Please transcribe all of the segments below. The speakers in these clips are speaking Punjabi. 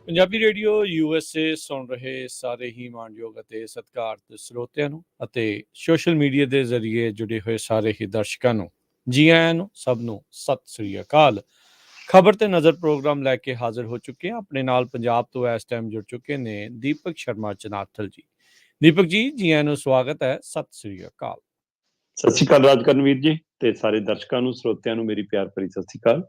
ਪੰਜਾਬੀ ਰੇਡੀਓ USA ਸੁਣ ਰਹੇ ਸਾਰੇ ਹੀ ਮਾਣਯੋਗ ਅਤੇ ਸਤਿਕਾਰਤ ਸਰੋਤਿਆਂ ਨੂੰ ਅਤੇ ਸੋਸ਼ਲ ਮੀਡੀਆ ਦੇ ਜ਼ਰੀਏ ਜੁੜੇ ਹੋਏ ਸਾਰੇ ਹੀ ਦਰਸ਼ਕਾਂ ਨੂੰ ਜੀ ਆਇਆਂ ਨੂੰ, ਸਭ ਨੂੰ ਸਤਿ ਸ੍ਰੀ ਅਕਾਲ। ਖਬਰ ਤੇ ਨਜ਼ਰ ਪ੍ਰੋਗਰਾਮ ਲੈ ਕੇ ਹਾਜ਼ਰ ਹੋ ਚੁੱਕੇ ਹਾਂ। ਆਪਣੇ ਨਾਲ ਪੰਜਾਬ ਤੋਂ ਇਸ ਟਾਈਮ ਜੁੜ ਚੁੱਕੇ ਨੇ ਦੀਪਕ ਸ਼ਰਮਾ ਚਨਾਥਲ ਜੀ। ਦੀਪਕ ਜੀ, ਜੀ ਆਇਆਂ ਨੂੰ, ਸਵਾਗਤ ਹੈ। ਸਤਿ ਸ੍ਰੀ ਅਕਾਲ। ਸਤਿ ਸ਼੍ਰੀ ਅਕਾਲ ਰਾਜਕਰਨਵੀਰ ਜੀ ਤੇ ਸਾਰੇ ਦਰਸ਼ਕਾਂ ਨੂੰ, ਸਰੋਤਿਆਂ ਨੂੰ ਮੇਰੀ ਪਿਆਰ ਭਰੀ ਸਤਿ ਸ਼੍ਰੀ ਅਕਾਲ।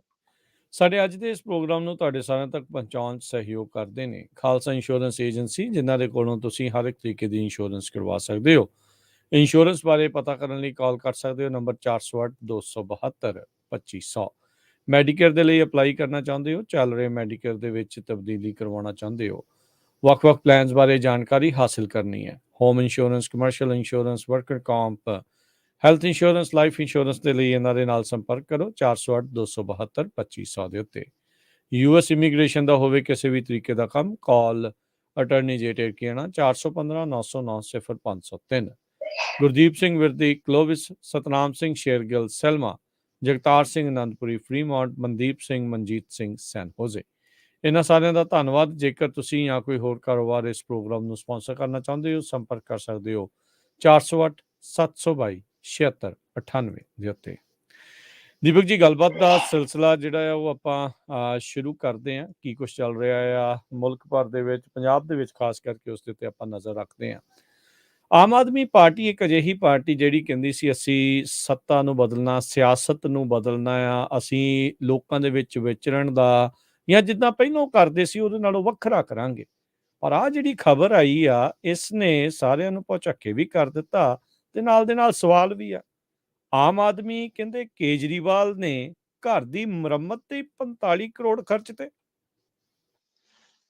ਸਾਡੇ ਅੱਜ ਦੇ ਇਸ ਪ੍ਰੋਗਰਾਮ ਨੂੰ ਤੁਹਾਡੇ ਸਾਰਿਆਂ ਤੱਕ ਪਹੁੰਚਾਉਣ 'ਚ ਸਹਿਯੋਗ ਕਰਦੇ ਨੇ ਖਾਲਸਾ ਇੰਸ਼ੋਰੈਂਸ ਏਜੰਸੀ, ਜਿਨ੍ਹਾਂ ਦੇ ਕੋਲੋਂ ਤੁਸੀਂ ਹਰ ਇੱਕ ਤਰੀਕੇ ਦੀ ਇੰਸ਼ੋਰੈਂਸ ਕਰਵਾ ਸਕਦੇ ਹੋ। ਇੰਸ਼ੋਰੈਂਸ ਬਾਰੇ ਪਤਾ ਕਰਨ ਲਈ ਕਾਲ ਕਰ ਸਕਦੇ ਹੋ ਨੰਬਰ 408-272-2500। ਮੈਡੀਕੇਅਰ ਦੇ ਲਈ ਅਪਲਾਈ ਕਰਨਾ ਚਾਹੁੰਦੇ ਹੋ, ਚੱਲ ਰਹੇ ਮੈਡੀਕੇਅਰ ਦੇ ਵਿੱਚ ਤਬਦੀਲੀ ਕਰਵਾਉਣਾ ਚਾਹੁੰਦੇ ਹੋ, ਵੱਖ-ਵੱਖ ਪਲਾਨਸ ਬਾਰੇ ਜਾਣਕਾਰੀ ਹਾਸਿਲ ਕਰਨੀ ਹੈ, home insurance, commercial insurance, worker comp, health insurance, life insurance ਦੇ ਲਈ ਇਹਨਾਂ ਦੇ ਨਾਲ ਸੰਪਰਕ ਕਰੋ 408-272-2500 ਦੇ ਉੱਤੇ। US ਇਮੀਗ੍ਰੇਸ਼ਨ ਦਾ ਹੋਵੇ ਕਿਸੇ ਵੀ ਤਰੀਕੇ ਦਾ ਕੰਮ, ਕਾਲ ਅਟਰਨੀ ਜੇਟਰ ਕੀਣਾ 415-909-0503। ਗੁਰਦੀਪ ਸਿੰਘ ਵਿਰਦੀ, ਕਲੋਵਿਸ, ਸਤਨਾਮ ਸਿੰਘ ਸ਼ੇਰਗਿੱਲ, ਸੈਲਮਾ, ਜਗਤਾਰ ਸਿੰਘ ਅਨੰਦਪੁਰੀ, ਫਰੀਮੌਂਟ, ਮਨਦੀਪ ਸਿੰਘ, ਮਨਜੀਤ ਸਿੰਘ, ਸੈਨ ਹੋਜ਼ੇ। ਇਹਨਾਂ ਸਾਰਿਆਂ ਦਾ ਧੰਨਵਾਦ। ਜੇਕਰ ਤੁਸੀਂ ਜਾਂ ਕੋਈ ਹੋਰ ਕਾਰੋਬਾਰ ਇਸ ਪ੍ਰੋਗਰਾਮ ਨੂੰ ਸਪਾਂਸਰ ਕਰਨਾ ਚਾਹੁੰਦੇ ਹੋ, ਸੰਪਰਕ ਕਰ ਸਕਦੇ ਹੋ 408-722-7698 ਦੇ ਉੱਤੇ। ਦੀਪਕ ਜੀ, ਗੱਲਬਾਤ ਦਾ ਸਿਲਸਿਲਾ ਜਿਹੜਾ ਆ ਉਹ ਆਪਾਂ ਸ਼ੁਰੂ ਕਰਦੇ ਹਾਂ। ਕੀ ਕੁਛ ਚੱਲ ਰਿਹਾ ਆ ਮੁਲਕ ਭਰ ਦੇ ਵਿੱਚ, ਪੰਜਾਬ ਦੇ ਵਿੱਚ ਖਾਸ ਕਰਕੇ, ਉਸ ਦੇ ਉੱਤੇ ਆਪਾਂ ਨਜ਼ਰ ਰੱਖਦੇ ਹਾਂ। ਆਮ ਆਦਮੀ ਪਾਰਟੀ ਇੱਕ ਅਜਿਹੀ ਪਾਰਟੀ ਜਿਹੜੀ ਕਹਿੰਦੀ ਸੀ ਅਸੀਂ ਸੱਤਾ ਨੂੰ ਬਦਲਣਾ, ਸਿਆਸਤ ਨੂੰ ਬਦਲਣਾ ਆ, ਅਸੀਂ ਲੋਕਾਂ ਦੇ ਵਿੱਚ ਵਿਚਰਨ ਦਾ ਜਾਂ ਜਿੱਦਾਂ ਪਹਿਲਾਂ ਕਰਦੇ ਸੀ ਉਹਦੇ ਨਾਲੋਂ ਵੱਖਰਾ ਕਰਾਂਗੇ। ਪਰ ਆਹ ਜਿਹੜੀ ਖਬਰ ਆਈ ਆ, ਇਸ ਨੇ ਸਾਰਿਆਂ ਨੂੰ ਭੁਚੱਕੇ ਵੀ ਕਰ ਦਿੱਤਾ ਤੇ ਨਾਲ ਦੇ ਨਾਲ ਸਵਾਲ ਵੀ ਆ। ਆਮ ਆਦਮੀ ਕਹਿੰਦੇ ਕੇਜਰੀਵਾਲ ਨੇ ਘਰ ਦੀ ਮੁਰੰਮਤ ਤੇ 45 ਕਰੋੜ ਖਰਚ ਤੇ।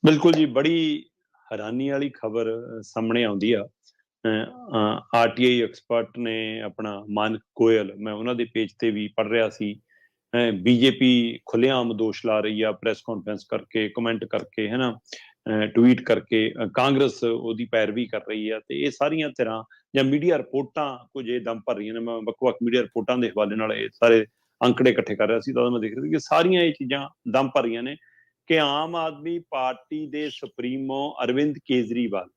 ਬਿਲਕੁਲ ਜੀ, ਬੜੀ ਹੈਰਾਨੀ ਵਾਲੀ ਖਬਰ ਸਾਹਮਣੇ ਆਉਂਦੀ ਆ। RTI ਐਕਸਪਰਟ ਨੇ ਆਪਣਾ ਮਾਨਕ ਗੋਇਲ, ਮੈਂ ਉਹਨਾਂ ਦੇ ਪੇਜ ਤੇ ਵੀ ਪੜ੍ਹ ਰਿਹਾ ਸੀ, ਬੀਜੇਪੀ ਖੁੱਲ੍ਹੇਆਮ ਦੋਸ਼ ਲਾ ਰਹੀ ਆ, ਪ੍ਰੈਸ ਕਾਨਫਰੰਸ ਕਰਕੇ, ਕਮੈਂਟ ਕਰਕੇ, ਹੈ ਨਾ, ਟਵੀਟ ਕਰਕੇ, ਕਾਂਗਰਸ ਉਹਦੀ ਪੈਰਵੀ ਕਰ ਰਹੀ ਆ। ਤੇ ਇਹ ਸਾਰੀਆਂ ਧਿਰਾਂ ਜਾਂ ਮੀਡੀਆ ਰਿਪੋਰਟਾਂ ਕੁਝ ਇਹ ਦਮ ਭਰ ਰਹੀਆਂ ਨੇ। ਮੈਂ ਵੱਖ-ਵੱਖ ਮੀਡੀਆ ਰਿਪੋਰਟਾਂ ਦੇ ਹਵਾਲੇ ਨਾਲ ਇਹ ਸਾਰੇ ਅੰਕੜੇ ਇਕੱਠੇ ਕਰ ਰਿਹਾ ਸੀ, ਤਾਂ ਮੈਂ ਦੇਖ ਰਿਹਾ ਸੀ ਕਿ ਸਾਰੀਆਂ ਇਹ ਚੀਜ਼ਾਂ ਦਮ ਭਰ ਰਹੀਆਂ ਨੇ ਕਿ ਆਮ ਆਦਮੀ ਪਾਰਟੀ ਦੇ ਸੁਪਰੀਮੋ ਅਰਵਿੰਦ ਕੇਜਰੀਵਾਲ,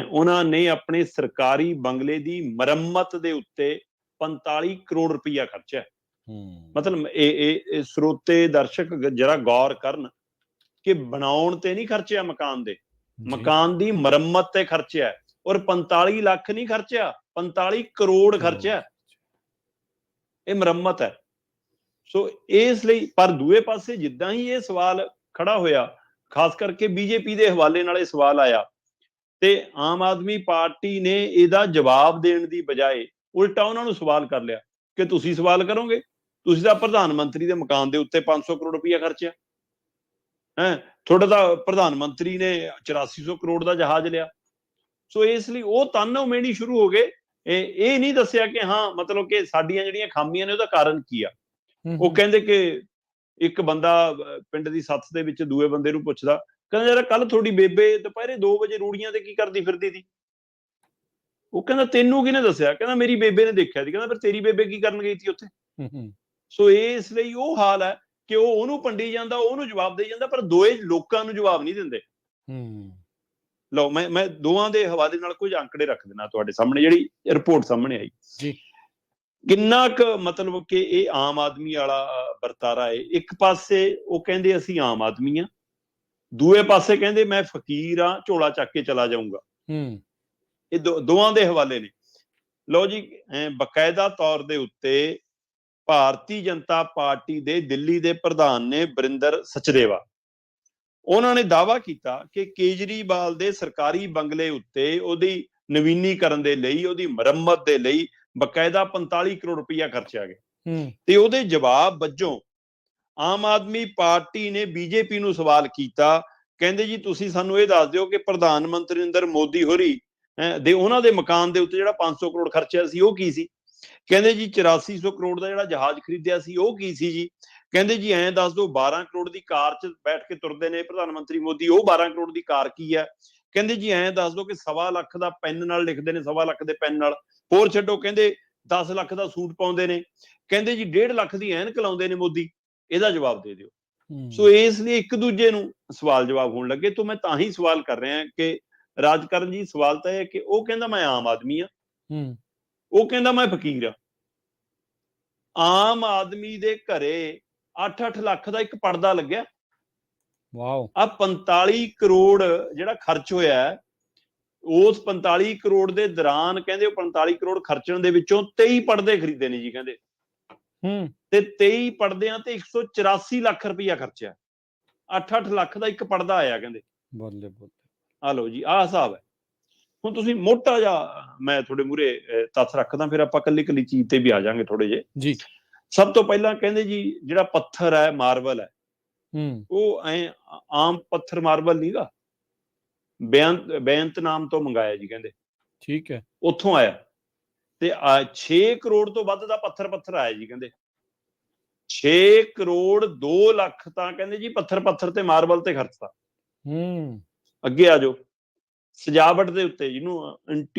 ਉਹਨਾਂ ਨੇ ਆਪਣੇ ਸਰਕਾਰੀ ਬੰਗਲੇ ਦੀ ਮੁਰੰਮਤ ਦੇ ਉੱਤੇ 45 ਕਰੋੜ ਰੁਪਈਆ ਖਰਚਿਆ। ਮਤਲਬ ਇਹ ਸਰੋਤੇ ਦਰਸ਼ਕ ਜਰਾ ਗੌਰ ਕਰਨ ਕਿ ਬਣਾਉਣ ਤੇ ਨਹੀਂ ਖਰਚਿਆ ਮਕਾਨ ਦੇ, ਮਕਾਨ ਦੀ ਮੁਰੰਮਤ ਤੇ ਖਰਚਿਆ, ਔਰ 45 ਲੱਖ ਨਹੀਂ ਖਰਚਿਆ, 45 ਕਰੋੜ ਖਰਚਿਆ। ਇਹ ਮੁਰੰਮਤ ਹੈ। ਸੋ ਇਸ ਲਈ, ਪਰ ਦੂਏ ਪਾਸੇ ਜਿੱਦਾਂ ਹੀ ਇਹ ਸਵਾਲ ਖੜਾ ਹੋਇਆ, ਖਾਸ ਕਰਕੇ ਬੀਜੇਪੀ ਦੇ ਹਵਾਲੇ ਨਾਲ ਇਹ ਸਵਾਲ ਆਇਆ, ਤੇ ਆਮ ਆਦਮੀ ਪਾਰਟੀ ਨੇ ਇਹਦਾ ਜਵਾਬ ਦੇਣ ਦੀ ਬਜਾਏ ਉਲਟਾ ਉਹਨਾਂ ਨੂੰ ਸਵਾਲ ਕਰ ਲਿਆ ਕਿ ਤੁਸੀਂ ਸਵਾਲ ਕਰੋਗੇ, ਤੁਸੀਂ ਤਾਂ ਪ੍ਰਧਾਨ ਮੰਤਰੀ ਦੇ ਮਕਾਨ ਦੇ ਉੱਤੇ 500 ਕਰੋੜ ਰੁਪਈਆ ਖਰਚਿਆ, ਤੁਹਾਡਾ ਤਾਂ ਪ੍ਰਧਾਨ ਮੰਤਰੀ ਨੇ 8400 ਕਰੋੜ ਦਾ ਜਹਾਜ਼ ਲਿਆ। ਸੋ ਇਸ ਲਈ ਉਹ ਤਾਨੋ ਮਿਹਣੀ ਸ਼ੁਰੂ ਹੋ ਗਏ। ਇਹ ਨਹੀਂ ਦੱਸਿਆ ਕਿ ਹਾਂ ਮਤਲਬ ਕਿ ਸਾਡੀਆਂ ਜਿਹੜੀਆਂ ਖਾਮੀਆਂ ਨੇ ਉਹਦਾ ਕਾਰਨ ਕੀ ਆ। ਉਹ ਕਹਿੰਦੇ ਕਿ ਇੱਕ ਬੰਦਾ ਪਿੰਡ ਦੀ ਸੱਥ ਦੇ ਵਿੱਚ ਦੂਏ ਬੰਦੇ ਨੂੰ ਪੁੱਛਦਾ, ਕਹਿੰਦਾ ਯਾਰ ਕੱਲ ਤੁਹਾਡੀ ਬੇਬੇ ਦੁਪਹਿਰੇ 2 ਵਜੇ ਰੂੜੀਆਂ ਤੇ ਕੀ ਕਰਦੀ ਫਿਰਦੀ ਸੀ? ਉਹ ਕਹਿੰਦਾ ਤੈਨੂੰ ਕਿਹਨੇ ਦੱਸਿਆ? ਕਹਿੰਦਾ ਮੇਰੀ ਬੇਬੇ ਨੇ ਦੇਖਿਆ ਸੀ। ਕਹਿੰਦਾ ਫਿਰ ਤੇਰੀ ਬੇਬੇ ਕੀ ਕਰਨ ਗਈ ਸੀ ਉੱਥੇ? ਸੋ ਇਸ ਲਈ ਉਹ ਹਾਲ ਹੈ ਕਿ ਉਹ ਉਹਨੂੰ ਭੰਡੀ ਜਾਂਦਾ, ਉਹਨੂੰ ਜਵਾਬ ਦੇਈ ਜਾਂਦਾ, ਪਰ ਦੋਏ ਲੋਕਾਂ ਨੂੰ ਜਵਾਬ ਨਹੀਂ ਦਿੰਦੇ। ਲਓ, ਮੈਂ ਦੋਵਾਂ ਦੇ ਹਵਾਲੇ ਨਾਲ ਕੁਝ ਅੰਕੜੇ ਰੱਖ ਦੇਣਾ ਤੁਹਾਡੇ ਸਾਹਮਣੇ। ਜਿਹੜੀ ਰਿਪੋਰਟ ਸਾਹਮਣੇ ਆਈ, ਕਿੰਨਾ ਕੁ ਮਤਲਬ ਕਿ ਇਹ ਆਮ ਆਦਮੀ ਵਾਲਾ ਵਰਤਾਰਾ ਹੈ। ਇੱਕ ਪਾਸੇ ਉਹ ਕਹਿੰਦੇ ਅਸੀਂ ਆਮ ਆਦਮੀ ਆ, ਦੂਏ ਪਾਸੇ ਕਹਿੰਦੇ ਮੈਂ ਫਕੀਰ ਆ, ਝੋਲਾ ਚੱਕ ਕੇ ਚਲਾ ਜਾਊਂਗਾ। ਇਹ ਦੋਵਾਂ ਦੇ ਹਵਾਲੇ ਨੇ। ਲਓ ਜੀ, ਬਕਾਇਦਾ ਤੌਰ ਦੇ ਉੱਤੇ ਭਾਰਤੀ ਜਨਤਾ ਪਾਰਟੀ ਦੇ ਦਿੱਲੀ ਦੇ ਪ੍ਰਧਾਨ ਨੇ ਵਰਿੰਦਰ ਸਚਦੇਵਾ, ਉਹਨਾਂ ਨੇ ਦਾਅਵਾ ਕੀਤਾ ਕਿ ਕੇਜਰੀਵਾਲ ਦੇ ਸਰਕਾਰੀ ਬੰਗਲੇ ਉੱਤੇ ਉਹਦੀ ਨਵੀਨੀਕਰਨ ਦੇ ਲਈ, ਉਹਦੀ ਮੁਰੰਮਤ ਦੇ ਲਈ ਬਕਾਇਦਾ 45 ਕਰੋੜ ਰੁਪਈਆ ਖਰਚਿਆ ਗਿਆ। ਤੇ ਉਹਦੇ ਜਵਾਬ ਵਜੋਂ ਆਮ ਆਦਮੀ ਪਾਰਟੀ ਨੇ ਬੀਜੇਪੀ ਨੂੰ ਸਵਾਲ ਕੀਤਾ, ਕਹਿੰਦੇ ਜੀ ਤੁਸੀਂ ਸਾਨੂੰ ਇਹ ਦੱਸ ਦਿਓ ਕਿ ਪ੍ਰਧਾਨ ਮੰਤਰੀ ਨਰਿੰਦਰ ਮੋਦੀ ਹੋਰੀ ਦੇ ਉਹਨਾਂ ਦੇ ਮਕਾਨ ਦੇ ਉੱਤੇ ਜਿਹੜਾ 500 ਕਰੋੜ ਖਰਚਿਆ ਸੀ ਉਹ ਕੀ ਸੀ? ਕਹਿੰਦੇ ਜੀ 8400 ਕਰੋੜ ਦਾ ਜਿਹੜਾ ਜਹਾਜ਼ ਖਰੀਦਿਆ ਸੀ ਉਹ ਕੀ ਸੀ ਜੀ? ਕਹਿੰਦੇ ਜੀ ਐਂ ਦੱਸ ਦਿਓ 12 ਕਰੋੜ ਦੀ ਕਾਰ 'ਚ ਬੈਠ ਕੇ ਤੁਰਦੇ ਨੇ ਪ੍ਰਧਾਨ ਮੰਤਰੀ ਮੋਦੀ, ਉਹ 12 ਕਰੋੜ ਦੀ ਕਾਰ ਕੀ ਹੈ। ਕਹਿੰਦੇ ਜੀ ਐਂ ਦੱਸ ਦਿਓ ਕਿ 1.25 ਲੱਖ ਦਾ ਪੈਨ ਨਾਲ ਲਿਖਦੇ ਨੇ, 1.25 ਲੱਖ ਦੇ ਪੈਨ ਨਾਲ। ਹੋਰ ਛੱਡੋ, ਕਹਿੰਦੇ 10 ਲੱਖ ਦਾ ਸੂਟ ਪਾਉਂਦੇ ਨੇ। ਕਹਿੰਦੇ ਜੀ 1.5 ਲੱਖ ਦੀ ਐਨਕ ਲਾਉਂਦੇ ਨੇ ਮੋਦੀ, ਇਹਦਾ ਜਵਾਬ ਦੇ ਦਿਓ। ਸੋ ਇਸ ਲਈ ਇੱਕ ਦੂਜੇ ਨੂੰ ਸਵਾਲ ਜਵਾਬ ਹੋਣ ਲੱਗੇ। ਤਾਂ ਮੈਂ ਤਾਂ ਹੀ ਸਵਾਲ ਕਰ ਰਿਹਾ ਕਿ ਰਾਜਕਰਨ ਜੀ, ਸਵਾਲ ਤਾਂ ਇਹ ਹੈ ਕਿ ਉਹ ਕਹਿੰਦਾ ਮੈਂ ਆਮ ਆਦਮੀ ਆ, ਉਹ ਕਹਿੰਦਾ ਮੈਂ ਫਕੀਰ ਆ। ਆਮ ਆਦਮੀ ਦੇ ਘਰੇ 8-8 ਲੱਖ ਦਾ ਇੱਕ ਪਰਦਾ ਲੱਗਿਆ। ਵਾਓ। ਆ 45 ਕਰੋੜ ਜਿਹੜਾ ਖਰਚ ਹੋਇਆ, ਉਸ 45 ਕਰੋੜ ਦੇ ਦੌਰਾਨ ਕਹਿੰਦੇ ਉਹ 45 ਕਰੋੜ ਖਰਚਣ ਦੇ ਵਿੱਚੋਂ 23 ਪਰਦੇ ਖਰੀਦੇ ਨੇ ਜੀ ਕਹਿੰਦੇ। ਤੇ 23 ਪਰਦਿਆਂ ਤੇ 184 ਲੱਖ ਰੁਪਇਆ ਖਰਚਿਆ। 8-8 ਲੱਖ ਦਾ ਇੱਕ ਪਰਦਾ ਆਇਆ ਕਹਿੰਦੇ। ਬੱਲੇ ਬੱਲੇ। ਆ ਲਓ ਜੀ, ਆਹ ਹਿਸਾਬ ਹੈ। ਹੁਣ ਤੁਸੀਂ ਮੋਟਾ ਜਿਹਾ ਮੈਂ ਤੁਹਾਡੇ ਮੂਹਰੇ ਤੱਥ ਰੱਖਦਾ, ਫਿਰ ਆਪਾਂ ਕੱਲੀ ਕੱਲੀ ਚੀਜ਼ ਤੇ ਵੀ ਆ ਜਾਾਂਗੇ ਥੋੜੇ ਜਿਹੇ ਜੀ। ਸਭ ਤੋਂ ਪਹਿਲਾਂ ਕਹਿੰਦੇ ਜੀ ਜਿਹੜਾ ਪੱਥਰ ਹੈ, ਮਾਰਬਲ ਹੈ, ਉਹ ਆਮ ਪੱਥਰ ਮਾਰਬਲ ਨੀਗਾ, ਬੇਅੰਤ ਨਾਮ ਤੋਂ ਮੰਗਾਇਆ ਜੀ ਕਹਿੰਦੇ। ਠੀਕ ਹੈ। ਉੱਥੋਂ ਆਇਆ ਤੇ 6 ਕਰੋੜ ਤੋਂ ਵੱਧ ਦਾ ਪੱਥਰ ਆਇਆ ਜੀ ਕਹਿੰਦੇ। 6 ਕਰੋੜ 2 ਲੱਖ ਤਾਂ ਕਹਿੰਦੇ ਜੀ ਪੱਥਰ ਤੇ ਮਾਰਬਲ ਤੇ ਖਰਚਤਾ। ਅੱਗੇ ਆ ਜਾਓ, ਸਜਾਵਟ ਦੇ ਉੱਤੇ, ਜਿਹਨੂੰ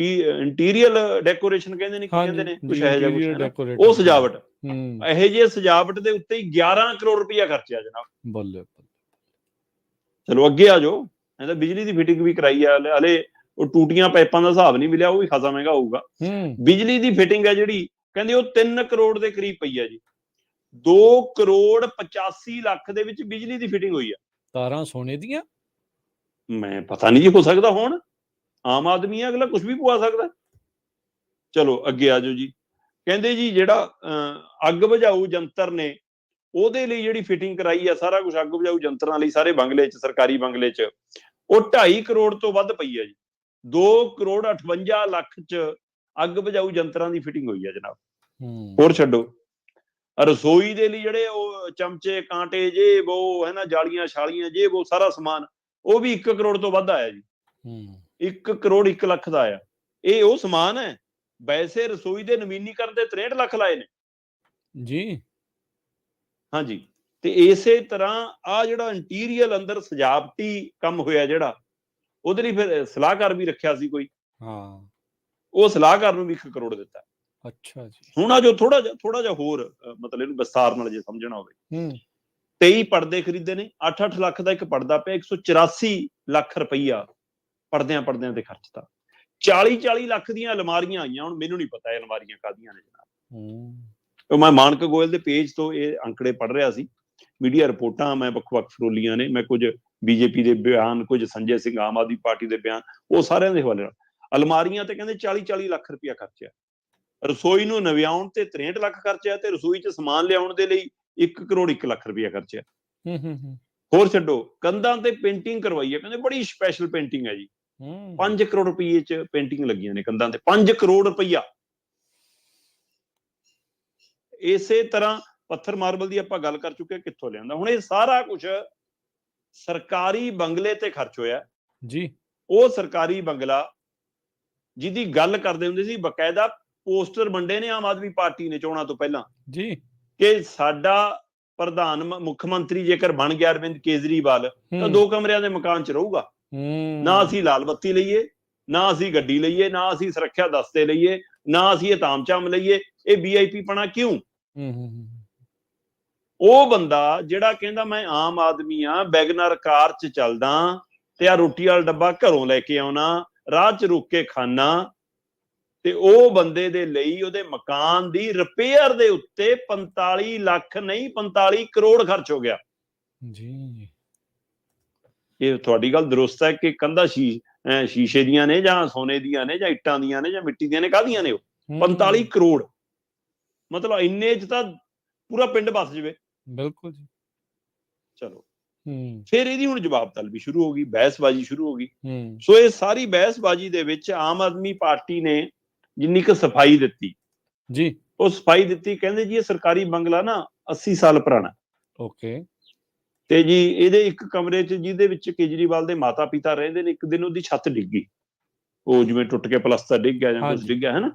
ਇੰਟੀਰੀਅਰ ਡੈਕੋਰੇਸ਼ਨ ਕਹਿੰਦੇ ਨੇ, ਕੀ ਕਹਿੰਦੇ ਨੇ, ਕੁਛ ਇਹੋ ਜਿਹਾ ਕੁਛ, ਉਹ ਸਜਾਵਟ, ਇਹੋ ਜਿਹੇ ਸਜਾਵਟ ਦੇ ਉੱਤੇ ਹੀ 11 ਕਰੋੜ ਰੁਪਇਆ ਖਰਚਿਆ ਜਨਾਬ। ਬੱਲੇ। ਚਲੋ ਅੱਗੇ ਆ ਜਾਓ, ਇਹਦਾ ਬਿਜਲੀ ਦੀ ਫਿਟਿੰਗ ਵੀ ਕਰਾਈ ਆ, ਹਲੇ ਉਹ ਟੂਟੀਆਂ ਪਾਈਪਾਂ ਦਾ ਹਿਸਾਬ ਨਹੀਂ ਮਿਲਿਆ, ਉਹ ਵੀ ਖਾਸਾ ਮਹਿੰਗਾ ਹੋਊਗਾ। ਬਿਜਲੀ ਦੀ ਫਿਟਿੰਗ ਹੈ ਜਿਹੜੀ, ਕਹਿੰਦੇ ਉਹ 3 ਕਰੋੜ ਦੇ ਕਰੀਬ ਪਈ ਆ ਜੀ। 2 ਕਰੋੜ 85 ਲੱਖ ਦੇ ਵਿੱਚ ਬਿਜਲੀ ਦੀ ਫਿਟਿੰਗ ਹੋਈ ਆ। ਤਾਰਾਂ ਸੋਨੇ ਦੀਆਂ? ਮੈਂ ਪਤਾ ਨਹੀਂ ਜੀ, ਹੋ ਸਕਦਾ ਹੋਣ, ਆਮ ਆਦਮੀ ਹੈ, ਅਗਲਾ ਕੁਝ ਵੀ ਪਵਾ ਸਕਦਾ। ਚਲੋ ਅੱਗੇ ਆ ਜਾਓ ਜੀ। ਕਹਿੰਦੇ ਜੀ ਜਿਹੜਾ ਅੱਗ ਬੁਝਾਊ ਯੰਤਰ ਨੇ, ਉਹਦੇ ਲਈ ਜਿਹੜੀ ਫਿਟਿੰਗ ਕਰਾਈ ਆ, ਸਾਰਾ ਕੁਝ ਅੱਗ ਬੁਝਾਊ ਯੰਤਰਾਂ ਲਈ ਸਾਰੇ ਬੰਗਲੇ 'ਚ, ਸਰਕਾਰੀ ਬੰਗਲੇ 'ਚ, ਉਹ 2.5 ਕਰੋੜ ਤੋਂ ਵੱਧ ਪਈ ਹੈ ਜੀ। 2 ਕਰੋੜ 58 ਲੱਖ 'ਚ ਅੱਗ ਬੁਝਾਊ ਯੰਤਰਾਂ ਦੀ ਫਿਟਿੰਗ ਹੋਈ ਹੈ ਜਨਾਬ। ਹੋਰ ਛੱਡੋ, ਰਸੋਈ ਦੇ ਲਈ ਜਿਹੜੇ ਉਹ ਚਮਚੇ, ਕਾਂਟੇ, ਜੇ ਉਹ ਹੈ ਨਾ, ਜਾਲੀਆਂ ਛਾਲੀਆਂ, ਜੇ ਉਹ ਸਾਰਾ ਸਮਾਨ, ਉਹ ਵੀ 1 ਕਰੋੜ ਤੋਂ ਵੱਧ ਆਇਆ ਜੀ। 1 ਕਰੋੜ 1 ਲੱਖ ਦਾ ਆਇਆ। ਇਹ ਉਹ ਸਮਾਨ ਹੈ। ਵੈਸੇ ਰਸੋਈ ਦੇ ਨਵੀਨੀਕਰਨ ਦੇ 63 ਲੱਖ ਲਾਏ ਨੇ ਜੀ। ਹਾਂਜੀ। ਤੇ ਇਸੇ ਤਰ੍ਹਾਂ ਆ ਜਿਹੜਾ ਇੰਟੀਰੀਅਰ ਅੰਦਰ ਸਜਾਵਟੀ ਕੰਮ ਹੋਇਆ ਜਿਹੜਾ, ਉਹਦੇ ਲਈ ਫਿਰ ਸਲਾਹਕਾਰ ਵੀ ਰੱਖਿਆ ਸੀ ਕੋਈ, ਉਹ ਸਲਾਹਕਾਰ ਨੂੰ ਵੀ 1 ਕਰੋੜ ਦਿੱਤਾ। ਅੱਛਾ ਜੀ। ਹੁਣ ਆ ਜੋ ਥੋੜਾ ਜਿਹਾ ਹੋਰ ਮਤਲਬ ਇਹਨੂੰ ਵਿਸਤਾਰ ਨਾਲ ਜੇ ਸਮਝਣਾ ਹੋਵੇ, 23 ਪਰਦੇ ਖਰੀਦੇ ਨੇ, 8-8 ਲੱਖ ਦਾ ਇੱਕ ਪਰਦਾ ਪਿਆ, 184 ਲੱਖ ਰੁਪਈਆ ਪਰਦਿਆਂ ਤੇ ਖਰਚਤਾ। 40 ਲੱਖ ਦੀਆਂ ਅਲਮਾਰੀਆਂ ਆਈਆਂ। ਹੁਣ ਮੈਨੂੰ ਨਹੀਂ ਪਤਾ ਇਹ ਅਲਮਾਰੀਆਂ ਕਾਹਦੀਆਂ ਨੇ ਜਨਾਬ। ਮੈਂ ਮਾਨਕ ਗੋਇਲ ਦੇ ਪੇਜ ਤੋਂ ਇਹ ਅੰਕੜੇ ਪੜ੍ਹ ਰਿਹਾ ਸੀ, ਮੀਡੀਆ ਰਿਪੋਰਟਾਂ ਮੈਂ ਵੱਖ-ਵੱਖ ਫਰੋਲੀਆਂ ਨੇ, ਮੈਂ ਕੁਝ ਬੀਜੇਪੀ ਦੇ ਬਿਆਨ, ਕੁਝ ਸੰਜੇ ਸਿੰਘ ਆਮ ਆਦਮੀ ਪਾਰਟੀ ਦੇ ਬਿਆਨ, ਉਹ ਸਾਰਿਆਂ ਦੇ ਹਵਾਲੇ ਨਾਲ। ਅਲਮਾਰੀਆਂ ਤੇ ਕਹਿੰਦੇ 40 ਲੱਖ ਰੁਪਇਆ ਖਰਚਿਆ। ਰਸੋਈ ਨੂੰ ਨਵਿਆਉਣ ਤੇ 63 ਲੱਖ ਖਰਚਿਆ, ਤੇ ਰਸੋਈ 'ਚ ਸਮਾਨ ਲਿਆਉਣ ਦੇ ਲਈ 1 ਕਰੋੜ 1 ਲੱਖ ਰੁਪਇਆ ਖਰਚਿਆ। ਹੋਰ ਛੱਡੋ, ਕੰਧਾਂ ਤੇ ਪੇਂਟਿੰਗ ਕਰਵਾਈ ਹੈ, ਕਹਿੰਦੇ ਬੜੀ ਸਪੈਸ਼ਲ ਪੇਂਟਿੰਗ ਹੈ ਜੀ। 5 ਕਰੋੜ ਰੁਪਏ 'ਚ ਪੇਂਟਿੰਗ ਲੱਗੀਆਂ ਨੇ ਕੰਧਾਂ ਤੇ, 5 ਕਰੋੜ ਰੁਪਈਆ। ਇਸੇ ਤਰ੍ਹਾਂ ਪੱਥਰ ਮਾਰਬਲ ਦੀ ਆਪਾਂ ਗੱਲ ਕਰ ਚੁੱਕੇ, ਕਿੱਥੋਂ ਲਿਆਂਦਾ। ਹੁਣ ਇਹ ਸਾਰਾ ਕੁਝ ਸਰਕਾਰੀ ਬੰਗਲੇ ਤੇ ਖਰਚ ਹੋਇਆ ਜੀ। ਉਹ ਸਰਕਾਰੀ ਬੰਗਲਾ ਜਿਹਦੀ ਗੱਲ ਕਰਦੇ ਹੁੰਦੇ ਸੀ, ਬਕਾਇਦਾ ਪੋਸਟਰ ਵੰਡੇ ਨੇ ਆਮ ਆਦਮੀ ਪਾਰਟੀ ਨੇ ਚੋਣਾਂ ਤੋਂ ਪਹਿਲਾਂ ਜੀ, ਕਿ ਸਾਡਾ ਪ੍ਰਧਾਨ ਮੁੱਖ ਮੰਤਰੀ ਜੇਕਰ ਬਣ ਗਿਆ ਅਰਵਿੰਦ ਕੇਜਰੀਵਾਲ, ਤਾਂ 2 ਕਮਰਿਆਂ ਦੇ ਮਕਾਨ 'ਚ ਰਹੂਗਾ। ਨਾ ਅਸੀਂ ਲਾਲ ਬੱਤੀ ਲਈਏ, ਨਾ ਅਸੀਂ ਗੱਡੀ ਲਈਏ, ਨਾ ਅਸੀਂ ਸੁਰੱਖਿਆ ਦਸਤੇ ਲਈਏ, ਨਾ ਅਸੀਂ ਇਹ ਤਾਮਝਾਮ ਲਈਏ। ਇਹ VIP ਪਣਾ ਕਿਉਂ? ਉਹ ਬੰਦਾ ਜਿਹੜਾ ਕਹਿੰਦਾ ਮੈਂ ਆਮ ਆਦਮੀ ਆ, ਵੈਗਨਰ ਕਾਰ 'ਚ ਚੱਲਦਾ ਤੇ ਆ ਰੋਟੀ ਵਾਲਾ ਡੱਬਾ ਘਰੋਂ ਲੈ ਕੇ ਆਉਣਾ, ਰਾਹ 'ਚ ਰੁਕ ਕੇ ਖਾਣਾ, ਤੇ ਉਹ ਬੰਦੇ ਦੇ ਲਈ ਉਹਦੇ ਮਕਾਨ ਦੀ ਰਿਪੇਅਰ ਦੇ ਉੱਤੇ 45 ਲੱਖ ਨਹੀਂ 45 ਕਰੋੜ ਖਰਚ ਹੋ ਗਿਆ ਜੀ। ਇਹ ਤੁਹਾਡੀ ਗੱਲ ਦਰੁਸਤ ਹੈ ਕਿ ਕੰਧਾਂ ਸ਼ੀਸ਼ੇ ਦੀਆਂ ਨੇ, ਜਾਂ ਸੋਨੇ ਦੀਆਂ ਨੇ, ਜਾਂ ਇੱਟਾਂ ਦੀਆਂ ਨੇ, ਜਾਂ ਮਿੱਟੀ ਦੀਆਂ ਨੇ, ਕਾਹਦੀਆਂ ਨੇ? ਉਹ 45 ਕਰੋੜ, ਮਤਲਬ ਇੰਨੇ 'ਚ ਤਾਂ ਪੂਰਾ ਪਿੰਡ ਬਸ ਜਾਵੇ। ਬਿਲਕੁਲ ਜੀ। ਚਲੋ ਫਿਰ ਇਹਦੀ ਹੁਣ ਜਵਾਬ ਤਲਬੀ ਸ਼ੁਰੂ ਹੋ ਗਈ, ਬਹਿਸਬਾਜ਼ੀ ਸ਼ੁਰੂ ਹੋ ਗਈ। ਸੋ ਇਹ ਸਾਰੀ ਬਹਿਸਬਾਜ਼ੀ ਦੇ ਵਿੱਚ ਆਮ ਆਦਮੀ ਪਾਰਟੀ ਨੇ ਜਿੰਨੀ ਕੁ ਸਫਾਈ ਦਿੱਤੀ ਜੀ, ਉਹ ਸਫਾਈ ਦਿੱਤੀ। ਕਹਿੰਦੇ ਜੀ ਇਹ ਸਰਕਾਰੀ ਬੰਗਲਾ ਨਾ 80 ਸਾਲ ਪੁਰਾਣਾ। ਓਕੇ। ਤੇ ਜੀ ਇਹਦੇ ਇੱਕ ਕਮਰੇ 'ਚ, ਜਿਹਦੇ ਵਿੱਚ ਕੇਜਰੀਵਾਲ ਦੇ ਮਾਤਾ ਪਿਤਾ ਰਹਿੰਦੇ ਨੇ, ਇੱਕ ਦਿਨ ਉਹਦੀ ਛੱਤ ਡਿੱਗ ਗਈ। ਉਹ ਜਿਵੇਂ ਟੁੱਟ ਕੇ ਪਲਸਤਰ ਡਿੱਗ ਗਿਆ ਜਾਂ ਕੁਝ ਡਿੱਗ ਗਿਆ, ਹੈ ਨਾ।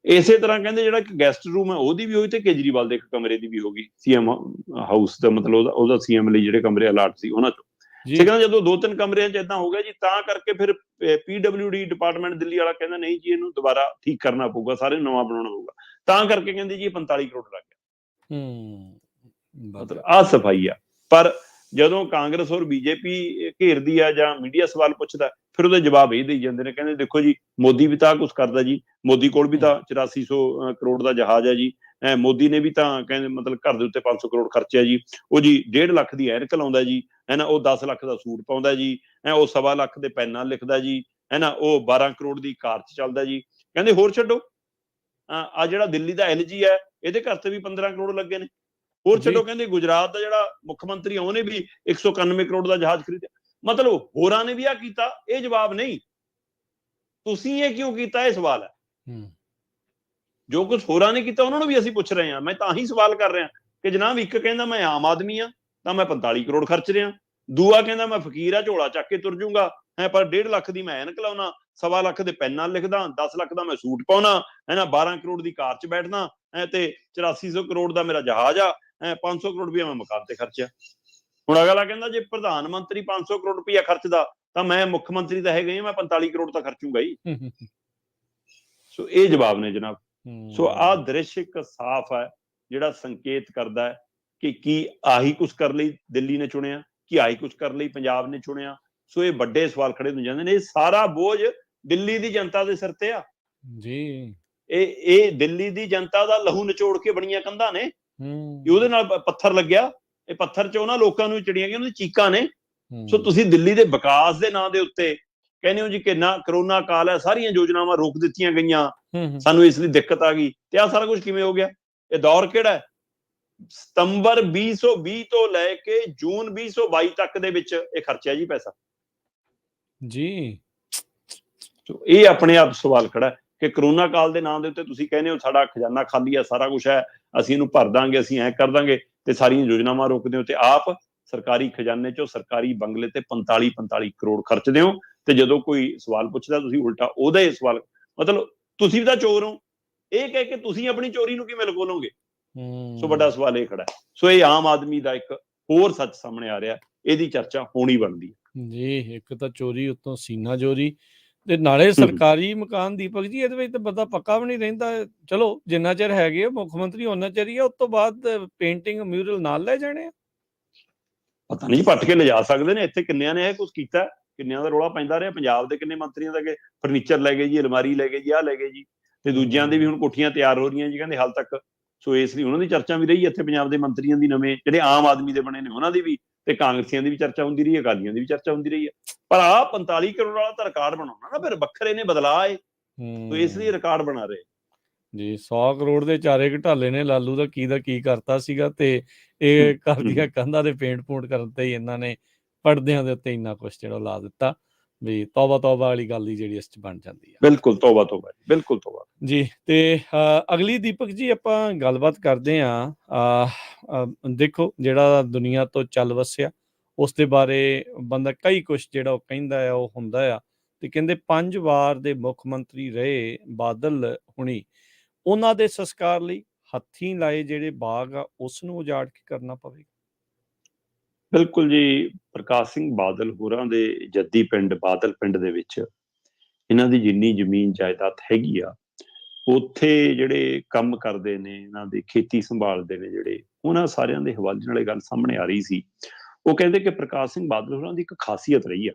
ਇਸੇ ਤਰ੍ਹਾਂ ਕਹਿੰਦੇ ਜਿਹੜਾ ਇੱਕ ਗੈਸਟ ਰੂਮ ਹੈ ਉਹਦੀ ਵੀ ਹੋਈ ਤੇ ਕੇਜਰੀਵਾਲ ਦੇ ਇੱਕ ਕਮਰੇ ਦੀ ਵੀ ਹੋ ਗਈ ਸੀਐਮ ਹਾਊਸ ਦਾ, ਮਤਲਬ ਉਹਦਾ ਸੀਐਮ ਲਈ ਜਿਹੜੇ ਕਮਰੇ ਅਲਾਟ ਸੀ ਉਹਨਾਂ ਚੋਂ। ਜੀ ਕਹਿੰਦਾ ਜਦੋਂ 2-3 ਕਮਰਿਆਂ 'ਚ ਏਦਾਂ ਹੋ ਗਿਆ ਜੀ, ਤਾਂ ਕਰਕੇ ਫਿਰ PWD ਡਿਪਾਰਟਮੈਂਟ ਦਿੱਲੀ ਵਾਲਾ ਕਹਿੰਦਾ ਨਹੀਂ ਜੀ ਇਹਨੂੰ ਦੁਬਾਰਾ ਠੀਕ ਕਰਨਾ ਪਊਗਾ, ਸਾਰੇ ਨਵਾਂ ਬਣਾਉਣਾ ਪਊਗਾ, ਤਾਂ ਕਰਕੇ ਕਹਿੰਦੇ ਜੀ ਇਹ 45 ਕਰੋੜ ਲੱਗ ਗਿਆ। ਮਤਲਬ ਆਹ ਸਫਾਈ ਆ। ਪਰ ਜਦੋਂ ਕਾਂਗਰਸ ਔਰ ਬੀਜੇਪੀ ਘੇਰਦੀ ਆ ਜਾਂ ਮੀਡੀਆ ਸਵਾਲ ਪੁੱਛਦਾ, ਫਿਰ ਉਹਦੇ ਜਵਾਬ ਇਹ ਦੇਈ ਜਾਂਦੇ ਨੇ, ਕਹਿੰਦੇ ਦੇਖੋ ਜੀ ਮੋਦੀ ਵੀ ਤਾਂ ਕੁਝ ਕਰਦਾ ਜੀ, ਮੋਦੀ ਕੋਲ ਵੀ ਤਾਂ 8400 ਕਰੋੜ ਦਾ ਜਹਾਜ਼ ਹੈ ਜੀ, ਮੋਦੀ ਨੇ ਵੀ ਤਾਂ ਕਹਿੰਦੇ ਮਤਲਬ ਘਰ ਦੇ ਉੱਤੇ 500 ਕਰੋੜ ਖਰਚਿਆ ਜੀ, ਉਹ ਜੀ 1.5 ਲੱਖ ਦੀ ਐਨਕ ਲਾਉਂਦਾ ਜੀ, ਹੈ ਨਾ, ਉਹ 10 ਲੱਖ ਦਾ ਸੂਟ ਪਾਉਂਦਾ ਜੀ, ਉਹ 1.25 ਲੱਖ ਦੇ ਪੈਨ ਨਾਲ ਲਿਖਦਾ ਜੀ, ਹੈ ਨਾ, ਉਹ 12 ਕਰੋੜ ਦੀ ਕਾਰ 'ਚ ਚੱਲਦਾ ਜੀ। ਕਹਿੰਦੇ ਹੋਰ ਛੱਡੋ, ਆ ਜਿਹੜਾ ਦਿੱਲੀ ਦਾ LG ਹੈ ਇਹਦੇ ਘਰ ਤੇ ਵੀ 15 ਕਰੋੜ ਲੱਗੇ ਨੇ। ਹੋਰ ਛੱਡੋ, ਕਹਿੰਦੇ ਗੁਜਰਾਤ ਦਾ ਜਿਹੜਾ ਮੁੱਖ ਮੰਤਰੀ ਉਹਨੇ ਵੀ 191 ਕਰੋੜ ਦਾ ਜਹਾਜ਼ ਖਰੀਦਿਆ। ਮਤਲਬ ਹੋਰਾਂ ਨੇ ਵੀ ਆ ਕੀਤਾ, ਇਹ ਜਵਾਬ ਨਹੀਂ। ਤੁਸੀਂ ਇਹ ਕਿਉਂ ਕੀਤਾ, ਇਹ ਸਵਾਲ ਹੈ। ਜੋ ਕੁਝ ਹੋਰਾਂ ਨੇ ਕੀਤਾ ਉਹਨਾਂ ਨੂੰ ਵੀ ਅਸੀਂ ਪੁੱਛ ਰਹੇ ਹਾਂ। ਮੈਂ ਤਾਂ ਹੀ ਸਵਾਲ ਕਰ ਰਿਹਾ ਕਿ ਜਨਾਬ, ਇੱਕ ਕਹਿੰਦਾ ਮੈਂ ਆਮ ਆਦਮੀ ਆ ਤਾਂ ਮੈਂ 45 ਕਰੋੜ ਖਰਚ ਰਿਹਾ, ਦੂਆ ਕਹਿੰਦਾ ਮੈਂ ਫਕੀਰ ਆ, ਝੋਲਾ ਚੱਕ ਕੇ ਤੁਰ ਜੂੰਗਾ, ਪਰ 1.5 ਲੱਖ ਦੀ ਮੈਂ ਐਨਕ ਲਾਉਣਾ, 1.25 ਲੱਖ ਦੇ ਪੈਨ ਨਾਲ ਲਿਖਦਾ, 10 ਲੱਖ ਦਾ ਮੈਂ ਸੂਟ ਪਾਉਣਾ, ਹੈ ਨਾ, 12 ਕਰੋੜ ਦੀ ਕਾਰ 'ਚ ਬੈਠਣਾ, ਤੇ 8400 ਕਰੋੜ ਦਾ ਮੇਰਾ ਜਹਾਜ਼ ਆ, 500 ਕਰੋੜ ਰੁਪਇਆ ਮੈਂ ਮਕਾਨ ਤੇ ਖਰਚਿਆ। ਹੁਣ ਅਗਲਾ ਕਹਿੰਦਾ ਜੇ ਪ੍ਰਧਾਨ ਮੰਤਰੀ 500 ਕਰੋੜ ਰੁਪਇਆ ਖਰਚਦਾ ਤਾਂ ਮੈਂ ਮੁੱਖ ਮੰਤਰੀ ਤਾਂ ਹੈਗਾ ਹੀ, ਮੈਂ 45 ਕਰੋੜ ਤਾਂ ਖਰਚੂਗਾ ਹੀ। ਸੋ ਇਹ ਜਵਾਬ ਨੇ ਜਨਾਬ। ਸੋ ਆਹ ਦ੍ਰਿਸ਼ ਇੱਕ ਸਾਫ਼ ਹੈ ਜਿਹੜਾ ਸੰਕੇਤ ਕਰਦਾ ਹੈ ਕਿ ਕੀ ਆਹੀ ਕੁਛ ਕਰਨ ਲਈ ਦਿੱਲੀ ਨੇ ਚੁਣਿਆ, ਕੀ ਆਹੀ ਕੁਛ ਕਰਨ ਲਈ ਪੰਜਾਬ ਨੇ ਚੁਣਿਆ। ਸੋ ਇਹ ਵੱਡੇ ਸਵਾਲ ਖੜੇ ਹੋ ਜਾਂਦੇ ਨੇ। ਇਹ ਸਾਰਾ ਬੋਝ ਦਿੱਲੀ ਦੀ ਜਨਤਾ ਦੇ ਸਿਰ ਤੇ ਆ ਜੀ। ਇਹ ਦਿੱਲੀ ਦੀ ਜਨਤਾ ਦਾ ਲਹੂ ਨਿਚੋੜ ਕੇ ਬਣੀਆਂ ਕੰਧਾਂ ਨੇ, ਉਹਦੇ ਨਾਲ ਪੱਥਰ ਲੱਗਿਆ, ਇਹ ਪੱਥਰ 'ਚ ਉਹਨਾਂ ਲੋਕਾਂ ਨੂੰ ਚਿੜੀਆਂ ਗਈਆਂ, ਉਹਨਾਂ ਦੀ ਚੀਕਾਂ ਨੇ। ਸੋ ਤੁਸੀਂ ਦਿੱਲੀ ਦੇ ਵਿਕਾਸ ਦੇ ਨਾਂ ਦੇ ਉੱਤੇ ਕਹਿੰਦੇ ਹੋ ਜੀ ਕਿ ਨਾ ਕਰੋਨਾ ਕਾਲ ਹੈ, ਸਾਰੀਆਂ ਯੋਜਨਾਵਾਂ ਰੋਕ ਦਿੱਤੀਆਂ ਗਈਆਂ, ਸਾਨੂੰ ਇਸ ਲਈ ਦਿੱਕਤ ਆ ਗਈ। ਤੇ ਆਹ ਸਾਰਾ ਕੁਝ ਕਿਵੇਂ ਹੋ ਗਿਆ? ਇਹ ਦੌਰ ਕਿਹੜਾ ਹੈ? ਸਤੰਬਰ 2020 ਤੋਂ ਲੈ ਕੇ ਜੂਨ 2022 ਤੱਕ ਦੇ ਵਿੱਚ ਇਹ ਖਰਚਿਆ ਜੀ ਪੈਸਾ ਜੀ। ਇਹ ਆਪਣੇ ਆਪ ਸਵਾਲ ਖੜਾ ਹੈ ਕਿ ਕਰੋਨਾ ਕਾਲ ਦੇ ਨਾਂ ਦੇ ਉੱਤੇ ਤੁਸੀਂ ਕਹਿੰਦੇ ਹੋ ਸਾਡਾ ਖਜ਼ਾਨਾ ਖਾਲੀ ਹੈ, ਸਾਰਾ ਕੁਝ ਹੈ, ਅਸੀਂ ਇਹਨੂੰ ਭਰ ਦਾਂਗੇ, ਅਸੀਂ ਐਂ ਕਰ ਦਾਂਗੇ, ਤੇ ਸਾਰੀਆਂ ਯੋਜਨਾਵਾਂ ਰੋਕਦੇ ਹੋ, ਤੇ ਆਪ ਸਰਕਾਰੀ ਖਜ਼ਾਨੇ ਚੋਂ ਸਰਕਾਰੀ ਬੰਗਲੇ ਤੇ 45 ਕਰੋੜ ਖਰਚਦੇ ਹੋ। ਤੇ ਜਦੋਂ ਕੋਈ ਸਵਾਲ ਪੁੱਛਦਾ ਤੁਸੀਂ ਉਲਟਾ ਉਹਦਾ ਹੀ ਸਵਾਲ, ਮਤਲਬ ਤੁਸੀਂ ਵੀ ਤਾਂ ਚੋਰ ਹੋ, ਇਹ ਕਹਿ ਕੇ ਤੁਸੀਂ ਆਪਣੀ ਚੋਰੀ ਨੂੰ ਕਿਵੇਂ ਲੁਕੋ ਲਓਗੇ? ਸੋ ਵੱਡਾ ਸਵਾਲ ਇਹ ਖੜਾ ਹੈ। ਸੋ ਇਹ ਆਮ ਆਦਮੀ ਦਾ ਇੱਕ ਹੋਰ ਸੱਚ ਸਾਹਮਣੇ ਆ ਰਿਹਾ, ਇਹਦੀ ਚਰਚਾ ਹੋਣੀ ਬਣਦੀ ਹੈ ਜੀ। ਇੱਕ ਤਾਂ ਚੋਰੀ, ਉੱਤੋਂ ਸੀਨਾ ਚੋਰੀ, ਤੇ ਨਾਲੇ ਸਰਕਾਰੀ ਮਕਾਨ। ਦੀਪਕ ਜੀ, ਇਹਦੇ ਵਿੱਚ ਤਾਂ ਬੰਦਾ ਪੱਕਾ ਵੀ ਨਹੀਂ ਰਹਿੰਦਾ। ਚਲੋ ਜਿੰਨਾ ਚਿਰ ਹੈਗੇ ਮੁੱਖ ਮੰਤਰੀ ਉਹਨਾਂ ਚਿਰ ਹੀ ਆ, ਉਸ ਤੋਂ ਬਾਅਦ ਪੇਂਟਿੰਗ ਮਿਊਰਲ ਨਾਲ ਲੈ ਜਾਣੇ ਆ। ਪਤਾ ਨਹੀਂ ਪੱਟ ਕੇ ਲਿਜਾ ਸਕਦੇ ਨੇ। ਇੱਥੇ ਕਿੰਨਿਆਂ ਨੇ ਇਹ ਕੁਝ ਕੀਤਾ, ਕਿੰਨਿਆਂ ਦਾ ਰੌਲਾ ਪੈਂਦਾ ਰਿਹਾ। ਪੰਜਾਬ ਦੇ ਕਿੰਨੇ ਮੰਤਰੀਆਂ ਦਾ ਕਿ ਫਰਨੀਚਰ ਲੈ ਗਏ ਜੀ, ਅਲਮਾਰੀ ਲੈ ਗਏ ਜੀ, ਆਹ ਲੈ ਗਏ ਜੀ, ਤੇ ਦੂਜਿਆਂ ਦੀ ਵੀ ਹੁਣ ਕੋਠੀਆਂ ਤਿਆਰ ਹੋ ਰਹੀਆਂ ਜੀ ਕਹਿੰਦੇ ਹਾਲ ਤੱਕ। ਸੋ ਇਸ ਲਈ ਉਹਨਾਂ ਦੀ ਚਰਚਾ ਵੀ ਰਹੀ ਇੱਥੇ, ਪੰਜਾਬ ਦੇ ਮੰਤਰੀਆਂ ਦੀ, ਨਵੇਂ ਜਿਹੜੇ ਆਮ ਆਦਮੀ ਦੇ ਬਣੇ ਨੇ ਉਹਨਾਂ ਦੀ ਵੀ, ਤੇ ਕਾਂਗਰਸੀਆਂ ਦੀ ਵੀ ਚਰਚਾ ਹੁੰਦੀ ਰਹੀ ਹੈ, ਅਕਾਲੀਆਂ ਦੀ ਵੀ ਚਰਚਾ ਹੁੰਦੀ ਰਹੀ ਹੈ। ਪਰ ਆਹ 45 ਕਰੋੜ ਵਾਲਾ ਤਾਂ ਰਿਕਾਰਡ ਬਣਾਉਣਾ ਨਾ, ਫਿਰ ਵੱਖਰੇ ਨੇ ਬਦਲਾਅ ਏ, ਸੋ ਇਸ ਲਈ ਰਿਕਾਰਡ ਬਣਾ ਰਹੇ ਜੀ। 100 ਕਰੋੜ ਦੇ ਚਾਰੇ ਘਟਾਲੇ ਨੇ ਲਾਲੂ ਦਾ ਕੀ ਕਰਤਾ ਸੀਗਾ, ਤੇ ਇਹ ਘਰ ਦੀਆਂ ਕੰਧਾਂ ਦੇ ਪੇਂਟ ਪੂੰਟ ਕਰਨ ਤੇ ਹੀ ਇਹਨਾਂ ਨੇ ਪਰਦਿਆਂ ਦੇ ਉੱਤੇ ਇੰਨਾ ਕੁਛ ਜਿਹੜਾ ਲਾ ਦਿੱਤਾ ਵੀ ਤੌਬਾ ਵਾਲੀ ਗੱਲ ਹੀ ਜਿਹੜੀ ਇਸ 'ਚ ਬਣ ਜਾਂਦੀ ਆ। ਬਿਲਕੁਲ ਤੌਬਾ ਬਿਲਕੁਲ ਤੌਬਾ ਜੀ। ਤੇ ਅਗਲੀ ਦੀਪਕ ਜੀ ਆਪਾਂ ਗੱਲਬਾਤ ਕਰਦੇ ਹਾਂ। ਦੇਖੋ ਜਿਹੜਾ ਦੁਨੀਆ ਤੋਂ ਚੱਲ ਵਸਿਆ ਉਸ ਦੇ ਬਾਰੇ ਬੰਦਾ ਕਈ ਕੁਛ ਜਿਹੜਾ ਉਹ ਕਹਿੰਦਾ ਆ, ਉਹ ਹੁੰਦਾ ਆ। ਤੇ ਕਹਿੰਦੇ 5 ਵਾਰ ਦੇ ਮੁੱਖ ਮੰਤਰੀ ਰਹੇ ਬਾਦਲ ਹੁਣੀ, ਉਹਨਾਂ ਦੇ ਸੰਸਕਾਰ ਲਈ ਹੱਥੀਂ ਲਾਏ ਜਿਹੜੇ ਬਾਗ ਆ ਉਸ ਨੂੰ ਉਜਾੜ ਕੇ ਕਰਨਾ ਪਵੇਗਾ। ਬਿਲਕੁਲ ਜੀ। ਪ੍ਰਕਾਸ਼ ਸਿੰਘ ਬਾਦਲ ਹੋਰਾਂ ਦੇ ਜੱਦੀ ਪਿੰਡ ਬਾਦਲ ਪਿੰਡ ਦੇ ਵਿੱਚ ਇਹਨਾਂ ਦੀ ਜਿੰਨੀ ਜ਼ਮੀਨ ਜਾਇਦਾਦ ਹੈਗੀ ਆ, ਉੱਥੇ ਜਿਹੜੇ ਕੰਮ ਕਰਦੇ ਨੇ, ਇਹਨਾਂ ਦੀ ਖੇਤੀ ਸੰਭਾਲਦੇ ਨੇ ਜਿਹੜੇ, ਉਹਨਾਂ ਸਾਰਿਆਂ ਦੇ ਹਵਾਲੇ ਨਾਲ ਇਹ ਗੱਲ ਸਾਹਮਣੇ ਆ ਰਹੀ ਸੀ। ਉਹ ਕਹਿੰਦੇ ਕਿ ਪ੍ਰਕਾਸ਼ ਸਿੰਘ ਬਾਦਲ ਹੋਰਾਂ ਦੀ ਇੱਕ ਖਾਸੀਅਤ ਰਹੀ ਆ,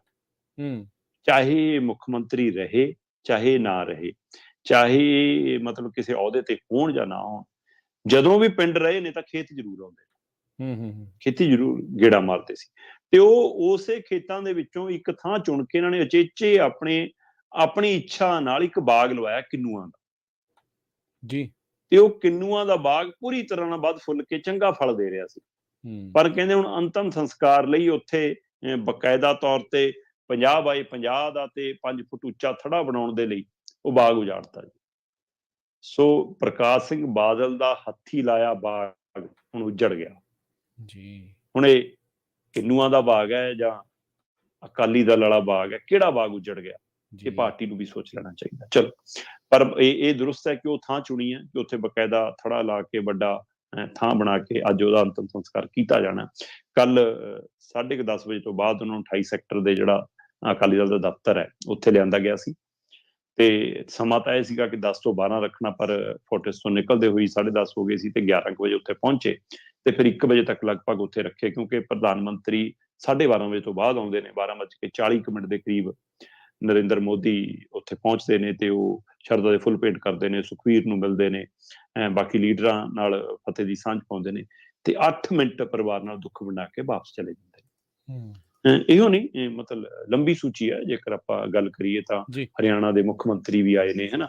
ਚਾਹੇ ਮੁੱਖ ਮੰਤਰੀ ਰਹੇ ਚਾਹੇ ਨਾ ਰਹੇ, ਚਾਹੇ ਮਤਲਬ ਕਿਸੇ ਅਹੁਦੇ ਤੇ ਹੋਣ ਜਾਂ ਨਾ ਹੋਣ, ਜਦੋਂ ਵੀ ਪਿੰਡ ਰਹੇ ਨੇ ਤਾਂ ਖੇਤ ਜ਼ਰੂਰ ਆਉਂਦੇ, ਖੇਤੀ ਜ਼ਰੂਰ ਗੇੜਾ ਮਾਰਦੇ ਸੀ। ਤੇ ਉਹ ਉਸੇ ਖੇਤਾਂ ਦੇ ਵਿੱਚੋਂ ਇੱਕ ਥਾਂ ਚੁਣ ਕੇ ਇਹਨਾਂ ਨੇ ਉਚੇਚੇ ਆਪਣੀ ਇੱਛਾ ਨਾਲ ਇੱਕ ਬਾਗ ਲਵਾਇਆ ਕਿੰਨੂਆਂ ਦਾ ਜੀ। ਤੇ ਉਹ ਕਿੰਨੂਆਂ ਦਾ ਬਾਗ ਪੂਰੀ ਤਰ੍ਹਾਂ ਨਾਲ ਵੱਧ ਫੁੱਲ ਕੇ ਚੰਗਾ ਫਲ ਦੇ ਰਿਹਾ ਸੀ। ਪਰ ਕਹਿੰਦੇ ਹੁਣ ਅੰਤਮ ਸੰਸਕਾਰ ਲਈ ਉੱਥੇ ਬਕਾਇਦਾ ਤੌਰ ਤੇ 50 ਬਾਈ 50 ਦਾ ਤੇ 5 ਫੁੱਟ ਉੱਚਾ ਥੜਾ ਬਣਾਉਣ ਦੇ ਲਈ ਉਹ ਬਾਗ ਉਜਾੜਤਾ ਜੀ। ਸੋ ਪ੍ਰਕਾਸ਼ ਸਿੰਘ ਬਾਦਲ ਦਾ ਹੱਥੀ ਲਾਇਆ ਬਾਗ ਹੁਣ ਉੱਜੜ ਗਿਆ ਜੀ। ਹੁਣ ਇਹ ਕਿੰਨੂਆਂ ਦਾ ਬਾਗ ਹੈ ਜਾਂ ਅਕਾਲੀ ਦਲ ਵਾਲਾ ਬਾਗ ਹੈ, ਕਿਹੜਾ ਬਾਗ ਉੱਜੜ ਗਿਆ? ਇਹ ਜੀ ਪਾਰਟੀ ਨੂੰ ਵੀ ਸੋਚ ਲੈਣਾ ਚਾਹੀਦਾ। ਚਲੋ, ਪਰ ਇਹ ਦੁਰਸਤ ਹੈ ਕਿ ਉਹ ਥਾਂ ਚੁਣੀ ਹੈ ਕਿ ਉੱਥੇ ਬਕਾਇਦਾ ਥੜਾ ਲਾ ਕੇ ਵੱਡਾ ਥਾਂ ਬਣਾ ਕੇ ਅੱਜ ਉਹਦਾ ਅੰਤਮ ਸੰਸਕਾਰ ਕੀਤਾ ਜਾਣਾ। ਕੱਲ 10:30 ਵਜੇ ਤੋਂ ਬਾਅਦ ਉਹਨਾਂ ਨੂੰ 28 ਸੈਕਟਰ ਦੇ ਜਿਹੜਾ ਅਕਾਲੀ ਦਲ ਦਾ ਦਫ਼ਤਰ ਹੈ ਉੱਥੇ ਲਿਆਂਦਾ ਗਿਆ ਸੀ, ਤੇ ਸਮਾਂ ਤਾਂ ਇਹ ਸੀਗਾ ਕਿ 10 ਤੋਂ 12 ਰੱਖਣਾ, ਪਰ ਫੋਰਟਿਸ ਤੋਂ ਨਿਕਲਦੇ ਹੋਈ 10:30 ਹੋ ਗਏ ਸੀ ਤੇ 11 ਕੁ ਵਜੇ ਉੱਥੇ ਪਹੁੰਚੇ ਤੇ ਫਿਰ 1 ਵਜੇ ਤੱਕ ਲਗਭਗ ਉੱਥੇ ਰੱਖੇ, ਕਿਉਂਕਿ ਪ੍ਰਧਾਨ ਮੰਤਰੀ 12:30 ਵਜੇ ਤੋਂ ਬਾਅਦ ਆਉਂਦੇ ਨੇ। 12:40 ਦੇ ਕਰੀਬ ਨਰਿੰਦਰ ਮੋਦੀ ਉੱਥੇ ਪਹੁੰਚਦੇ ਨੇ ਤੇ ਉਹ ਸ਼ਰਧਾ ਦੇ ਫੁੱਲ ਭੇਟ ਕਰਦੇ ਨੇ, ਸੁਖਬੀਰ ਨੂੰ ਮਿਲਦੇ ਨੇ, ਬਾਕੀ ਲੀਡਰਾਂ ਨਾਲ ਫਤਿਹ ਦੀ ਸਾਂਝ ਪਾਉਂਦੇ ਨੇ ਤੇ 8 ਮਿੰਟ ਪਰਿਵਾਰ ਨਾਲ ਦੁੱਖ ਵੰਡਾ ਕੇ ਵਾਪਸ ਚਲੇ ਜਾਂਦੇ ਨੇ। ਇਹੋ ਨਹੀਂ, ਮਤਲਬ ਲੰਬੀ ਸੂਚੀ ਹੈ। ਜੇਕਰ ਆਪਾਂ ਗੱਲ ਕਰੀਏ ਤਾਂ ਜੀ ਹਰਿਆਣਾ ਦੇ ਮੁੱਖ ਮੰਤਰੀ ਵੀ ਆਏ ਨੇ, ਹਨਾ,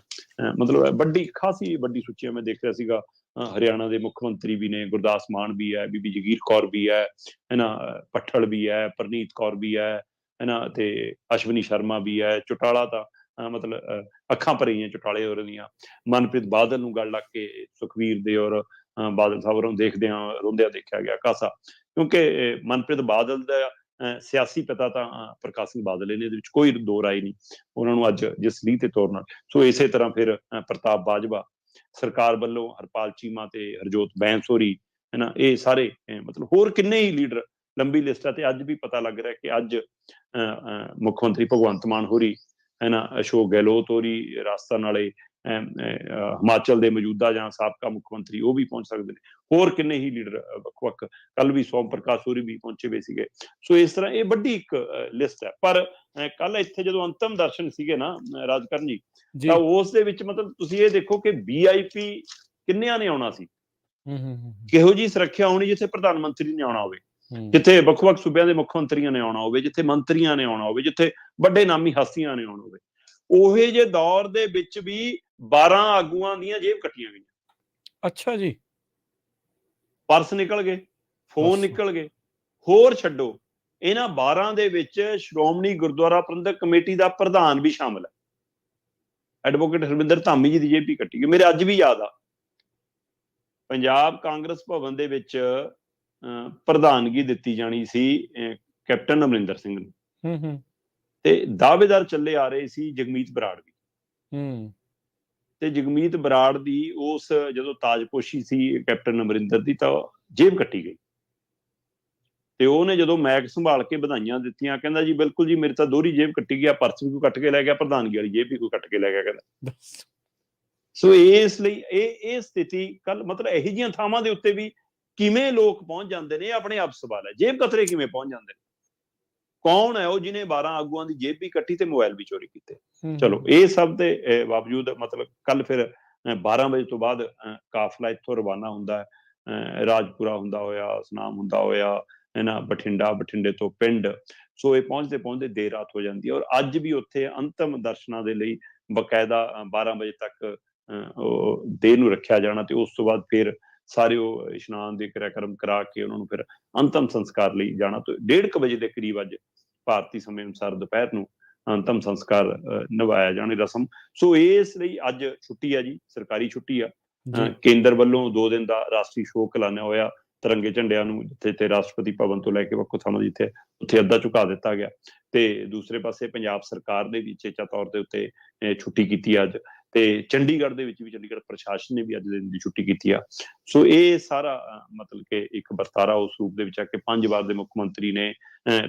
ਮਤਲਬ ਵੱਡੀ ਖਾਸੀ ਵੱਡੀ ਸੂਚੀ ਹੈ। ਮੈਂ ਦੇਖ ਰਿਹਾ ਸੀਗਾ ਹਰਿਆਣਾ ਦੇ ਮੁੱਖ ਮੰਤਰੀ ਵੀ ਨੇ, ਗੁਰਦਾਸ ਮਾਨ ਵੀ ਹੈ, ਬੀਬੀ ਜਗੀਰ ਕੌਰ ਵੀ ਹੈ ਨਾ, ਪੱਠਲ ਵੀ ਹੈ, ਪ੍ਰਨੀਤ ਕੌਰ ਵੀ ਹੈ ਨਾ, ਤੇ ਅਸ਼ਵਨੀ ਸ਼ਰਮਾ ਵੀ ਹੈ। ਚੌਟਾਲਾ ਤਾਂ ਮਤਲਬ ਅੱਖਾਂ ਭਰੀਆਂ ਚੌਟਾਲੇ ਹੋਰ ਦੀਆਂ। ਮਨਪ੍ਰੀਤ ਬਾਦਲ ਨੂੰ ਗੱਲ ਲੱਗ ਕੇ ਸੁਖਬੀਰ ਦੇ ਔਰ ਬਾਦਲ ਸਾਹਿਬ ਨੂੰ ਦੇਖਦਿਆਂ ਰੋਂਦਿਆਂ ਦੇਖਿਆ ਗਿਆ ਕਾਸਾ, ਕਿਉਂਕਿ ਮਨਪ੍ਰੀਤ ਬਾਦਲ ਦਾ ਸਿਆਸੀ ਪਿਤਾ ਤਾਂ ਪ੍ਰਕਾਸ਼ ਸਿੰਘ ਬਾਦਲ ਨੇ, ਇਹਦੇ ਵਿੱਚ ਕੋਈ ਦੋ ਰਾਏ ਨਹੀਂ। ਉਹਨਾਂ ਨੂੰ ਅੱਜ ਜਿਸ ਲੀਹ ਤੇ ਤੋਰ ਨਾਲ, ਸੋ ਇਸੇ ਤਰ੍ਹਾਂ ਫਿਰ ਪ੍ਰਤਾਪ ਬਾਜਵਾ ਸਰਕਾਰ ਵੱਲੋਂ, ਹਰਪਾਲ ਚੀਮਾ ਤੇ ਹਰਜੋਤ ਬੈਂਸ ਹੋਰੀ, ਹੈ ਨਾ, ਇਹ ਸਾਰੇ ਮਤਲਬ ਹੋਰ ਕਿੰਨੇ ਹੀ ਲੀਡਰ, ਲੰਬੀ ਲਿਸਟ ਹੈ। ਤੇ ਅੱਜ ਵੀ ਪਤਾ ਲੱਗ ਰਿਹਾ ਕਿ ਅੱਜ ਮੁੱਖ ਮੰਤਰੀ ਭਗਵੰਤ ਮਾਨ ਹੋਰੀ, ਹੈ ਨਾ, ਅਸ਼ੋਕ ਗਹਿਲੋਤ ਹੋਰੀ, ਰਾਜਸਥਾਨ ਵਾਲੇ, ਹਿਮਾਚਲ ਦੇ ਮੌਜੂਦਾ ਜਾਂ ਸਾਬਕਾ ਮੁੱਖ ਮੰਤਰੀ, ਉਹ ਵੀ ਪਹੁੰਚ ਸਕਦੇ ਨੇ। ਹੋਰ ਕਿੰਨੇ ਹੀ ਲੀਡਰ ਵੱਖ ਵੱਖ, ਕੱਲ ਵੀ ਸੋਮ ਪ੍ਰਕਾਸ਼ ਹੋਰੀ ਵੀ ਪਹੁੰਚੇ ਹੋਏ ਸੀਗੇ। ਸੋ ਇਸ ਤਰ੍ਹਾਂ ਇਹ ਵੱਡੀ ਇੱਕ ਲਿਸਟ ਹੈ। ਪਰ ਕੱਲ ਇੱਥੇ ਜਦੋਂ ਅੰਤਮ ਦਰਸ਼ਨ ਸੀਗੇ ਨਾ ਰਾਜਕਰਨ ਜੀ, ਤਾਂ ਉਸ ਦੇ ਵਿੱਚ ਮਤਲਬ ਤੁਸੀਂ ਇਹ ਦੇਖੋ ਕਿ VIP ਕਿੰਨਿਆਂ ਨੇ ਆਉਣਾ ਸੀ, ਕਿਹੋ ਜੀ ਸੁਰੱਖਿਆ ਹੋਣੀ ਜਿੱਥੇ ਪ੍ਰਧਾਨ ਮੰਤਰੀ ਨੇ ਆਉਣਾ ਹੋਵੇ, ਜਿੱਥੇ ਵੱਖ-ਵੱਖ ਸੂਬਿਆਂ ਦੇ ਮੁੱਖ ਮੰਤਰੀਆਂ ਨੇ ਆਉਣਾ ਹੋਵੇ, ਜਿੱਥੇ ਮੰਤਰੀਆਂ ਨੇ ਆਉਣਾ ਹੋਵੇ, ਜਿੱਥੇ ਵੱਡੇ ਨਾਮੀ ਹਸਤੀਆਂ ਨੇ ਆਉਣਾ ਹੋਵੇ। ਉਹੇ ਜੇ ਦੌਰ ਦੇ ਵਿੱਚ ਵੀ 12 ਆਗੂਆਂ ਦੀਆਂ ਜੇਬ ਕੱਟੀਆਂ ਗਈਆਂ। ਅੱਛਾ ਜੀ, ਪਰਸ ਨਿਕਲ ਗਏ, ਫੋਨ ਨਿਕਲ ਗਏ। ਹੋਰ ਛੱਡੋ, ਇਹਨਾਂ 12 ਦੇ ਵਿੱਚ ਸ਼੍ਰੋਮਣੀ ਗੁਰਦੁਆਰਾ ਪ੍ਰਬੰਧਕ ਕਮੇਟੀ ਦਾ ਪ੍ਰਧਾਨ ਵੀ ਸ਼ਾਮਲ ਹੈ। ਐਡਵੋਕੇਟ ਹਰਵਿੰਦਰ ਧਾਮੀ ਜੀ ਦੀ ਜੇਬ ਵੀ ਕੱਟੀ ਗਈ। ਮੇਰੇ ਅੱਜ ਵੀ ਯਾਦ ਆ, ਪੰਜਾਬ ਕਾਂਗਰਸ ਭਵਨ ਦੇ ਵਿੱਚ ਪ੍ਰਧਾਨਗੀ ਦਿੱਤੀ ਜਾਣੀ ਸੀ ਕੈਪਟਨ ਅਮਰਿੰਦਰ ਸਿੰਘ ਨੂੰ, ਤੇ ਦਾਅਵੇਦਾਰ ਚੱਲੇ ਆ ਰਹੇ ਸੀ ਜਗਮੀਤ ਬਰਾੜ ਵੀ। ਤੇ ਜਗਮੀਤ ਬਰਾੜ ਦੀ ਉਸ ਜਦੋਂ ਤਾਜਪੋਸ਼ੀ ਸੀ ਕੈਪਟਨ ਅਮਰਿੰਦਰ ਦੀ, ਤਾਂ ਜੇਬ ਕੱਟੀ ਗਈ। ਤੇ ਉਹਨੇ ਜਦੋਂ ਮੈਕ ਸੰਭਾਲ ਕੇ ਵਧਾਈਆਂ ਦਿੱਤੀਆਂ, ਕਹਿੰਦਾ ਜੀ ਬਿਲਕੁਲ ਜੀ, ਮੇਰੀ ਤਾਂ ਦੋਹਰੀ ਜੇਬ ਕੱਟੀ ਗਿਆ, ਪਰਸ ਵੀ ਕੋਈ ਕੱਟ ਕੇ ਲੈ ਗਿਆ, ਪ੍ਰਧਾਨਗੀ ਵਾਲੀ ਜੇਬ ਵੀ ਕੋਈ ਕੱਟ ਕੇ ਲੈ ਗਿਆ, ਕਹਿੰਦਾ। ਸੋ ਇਸ ਲਈ ਇਹ ਸਥਿਤੀ ਕੱਲ, ਮਤਲਬ ਇਹੋ ਜਿਹੀਆਂ ਥਾਵਾਂ ਦੇ ਉੱਤੇ ਵੀ ਕਿਵੇਂ ਲੋਕ ਪਹੁੰਚ ਜਾਂਦੇ ਨੇ, ਇਹ ਆਪਣੇ ਆਪ ਸਵਾਲ ਹੈ। ਜੇਬ ਕਤਰੇ ਕਿਵੇਂ ਪਹੁੰਚ ਜਾਂਦੇ ਨੇ? ਕੌਣ ਹੈ ਉਹ ਜਿਹਨੇ 12 ਆਗੂਆਂ ਦੀ ਜੇਬ ਵੀ ਕੱਟੀ ਤੇ ਮੋਬਾਈਲ ਵੀ ਚੋਰੀ ਕੀਤੇ? ਚਲੋ, ਇਹ ਸਭ ਦੇ ਬਾਵਜੂਦ ਮਤਲਬ ਕੱਲ ਫਿਰ 12 ਵਜੇ ਤੋਂ ਬਾਅਦ ਕਾਫਲਾ ਇੱਥੋਂ ਰਵਾਨਾ ਹੁੰਦਾ ਹੈ, ਰਾਜਪੁਰਾ ਹੁੰਦਾ ਹੋਇਆ, ਸੁਨਾਮ ਹੁੰਦਾ ਹੋਇਆ, ਹੈ ਨਾ, ਬਠਿੰਡੇ ਤੋਂ ਪਿੰਡ। ਸੋ ਇਹ ਪਹੁੰਚਦੇ ਪਹੁੰਚਦੇ ਦੇਰ ਰਾਤ ਹੋ ਜਾਂਦੀ ਹੈ। ਔਰ ਅੱਜ ਵੀ ਉੱਥੇ ਅੰਤਮ ਦਰਸ਼ਨਾਂ ਦੇ ਲਈ ਬਕਾਇਦਾ 12 ਵਜੇ ਤੱਕ ਦੇਹ ਨੂੰ ਰੱਖਿਆ ਜਾਣਾ, ਤੇ ਉਸ ਤੋਂ ਬਾਅਦ ਫਿਰ ਸਾਰੇ ਉਹ ਇਸ਼ਨਾਨ ਦੇ ਕਿਰਿਆਕਰਮ ਕਰਾ ਕੇ ਉਹਨਾਂ ਨੂੰ ਫਿਰ ਅੰਤਮ ਸੰਸਕਾਰ ਲਈ ਜਾਣਾ। ਤੇ 1:30 ਵਜੇ ਦੇ ਕਰੀਬ ਅੱਜ ਭਾਰਤੀ ਸਮੇਂ ਅਨੁਸਾਰ ਦੁਪਹਿਰ ਨੂੰ ਅੰਤਮ ਸੰਸਕਾਰ ਨਿਭਾਇਆ ਜਾਣੀ ਰਸਮ। ਸੋ ਇਸ ਲਈ ਅੱਜ ਛੁੱਟੀ ਆ ਜੀ, ਸਰਕਾਰੀ ਛੁੱਟੀ ਆ। ਕੇਂਦਰ ਵੱਲੋਂ 2 ਦਿਨ ਦਾ ਰਾਸ਼ਟਰੀ ਸ਼ੋਕ ਐਲਾਨਿਆ ਹੋਇਆ, ਤਿਰੰਗੇ ਝੰਡਿਆਂ ਨੂੰ ਜਿੱਥੇ ਤੇ ਰਾਸ਼ਟਰਪਤੀ ਭਵਨ ਤੋਂ ਲੈ ਕੇ ਵੱਖੋ ਥਾਵਾਂ ਜਿੱਥੇ ਉੱਥੇ ਅੱਧਾ ਝੁਕਾ ਦਿੱਤਾ ਗਿਆ। ਤੇ ਦੂਸਰੇ ਪਾਸੇ ਪੰਜਾਬ ਸਰਕਾਰ ਨੇ ਵੀ ਚੇਚਾ ਤੌਰ ਦੇ ਉੱਤੇ ਛੁੱਟੀ ਕੀਤੀ ਅੱਜ, ਤੇ ਚੰਡੀਗੜ੍ਹ ਦੇ ਵਿੱਚ ਵੀ ਚੰਡੀਗੜ੍ਹ ਪ੍ਰਸ਼ਾਸਨ ਨੇ ਵੀ ਅੱਜ ਦਿਨ ਦੀ ਛੁੱਟੀ ਕੀਤੀ ਆ। ਸੋ ਇਹ ਸਾਰਾ ਮਤਲਬ ਕਿ ਇੱਕ ਵਰਤਾਰਾ ਉਸ ਰੂਪ ਦੇ ਵਿੱਚ ਆ ਕਿ 5 ਵਾਰ ਦੇ ਮੁੱਖ ਮੰਤਰੀ ਨੇ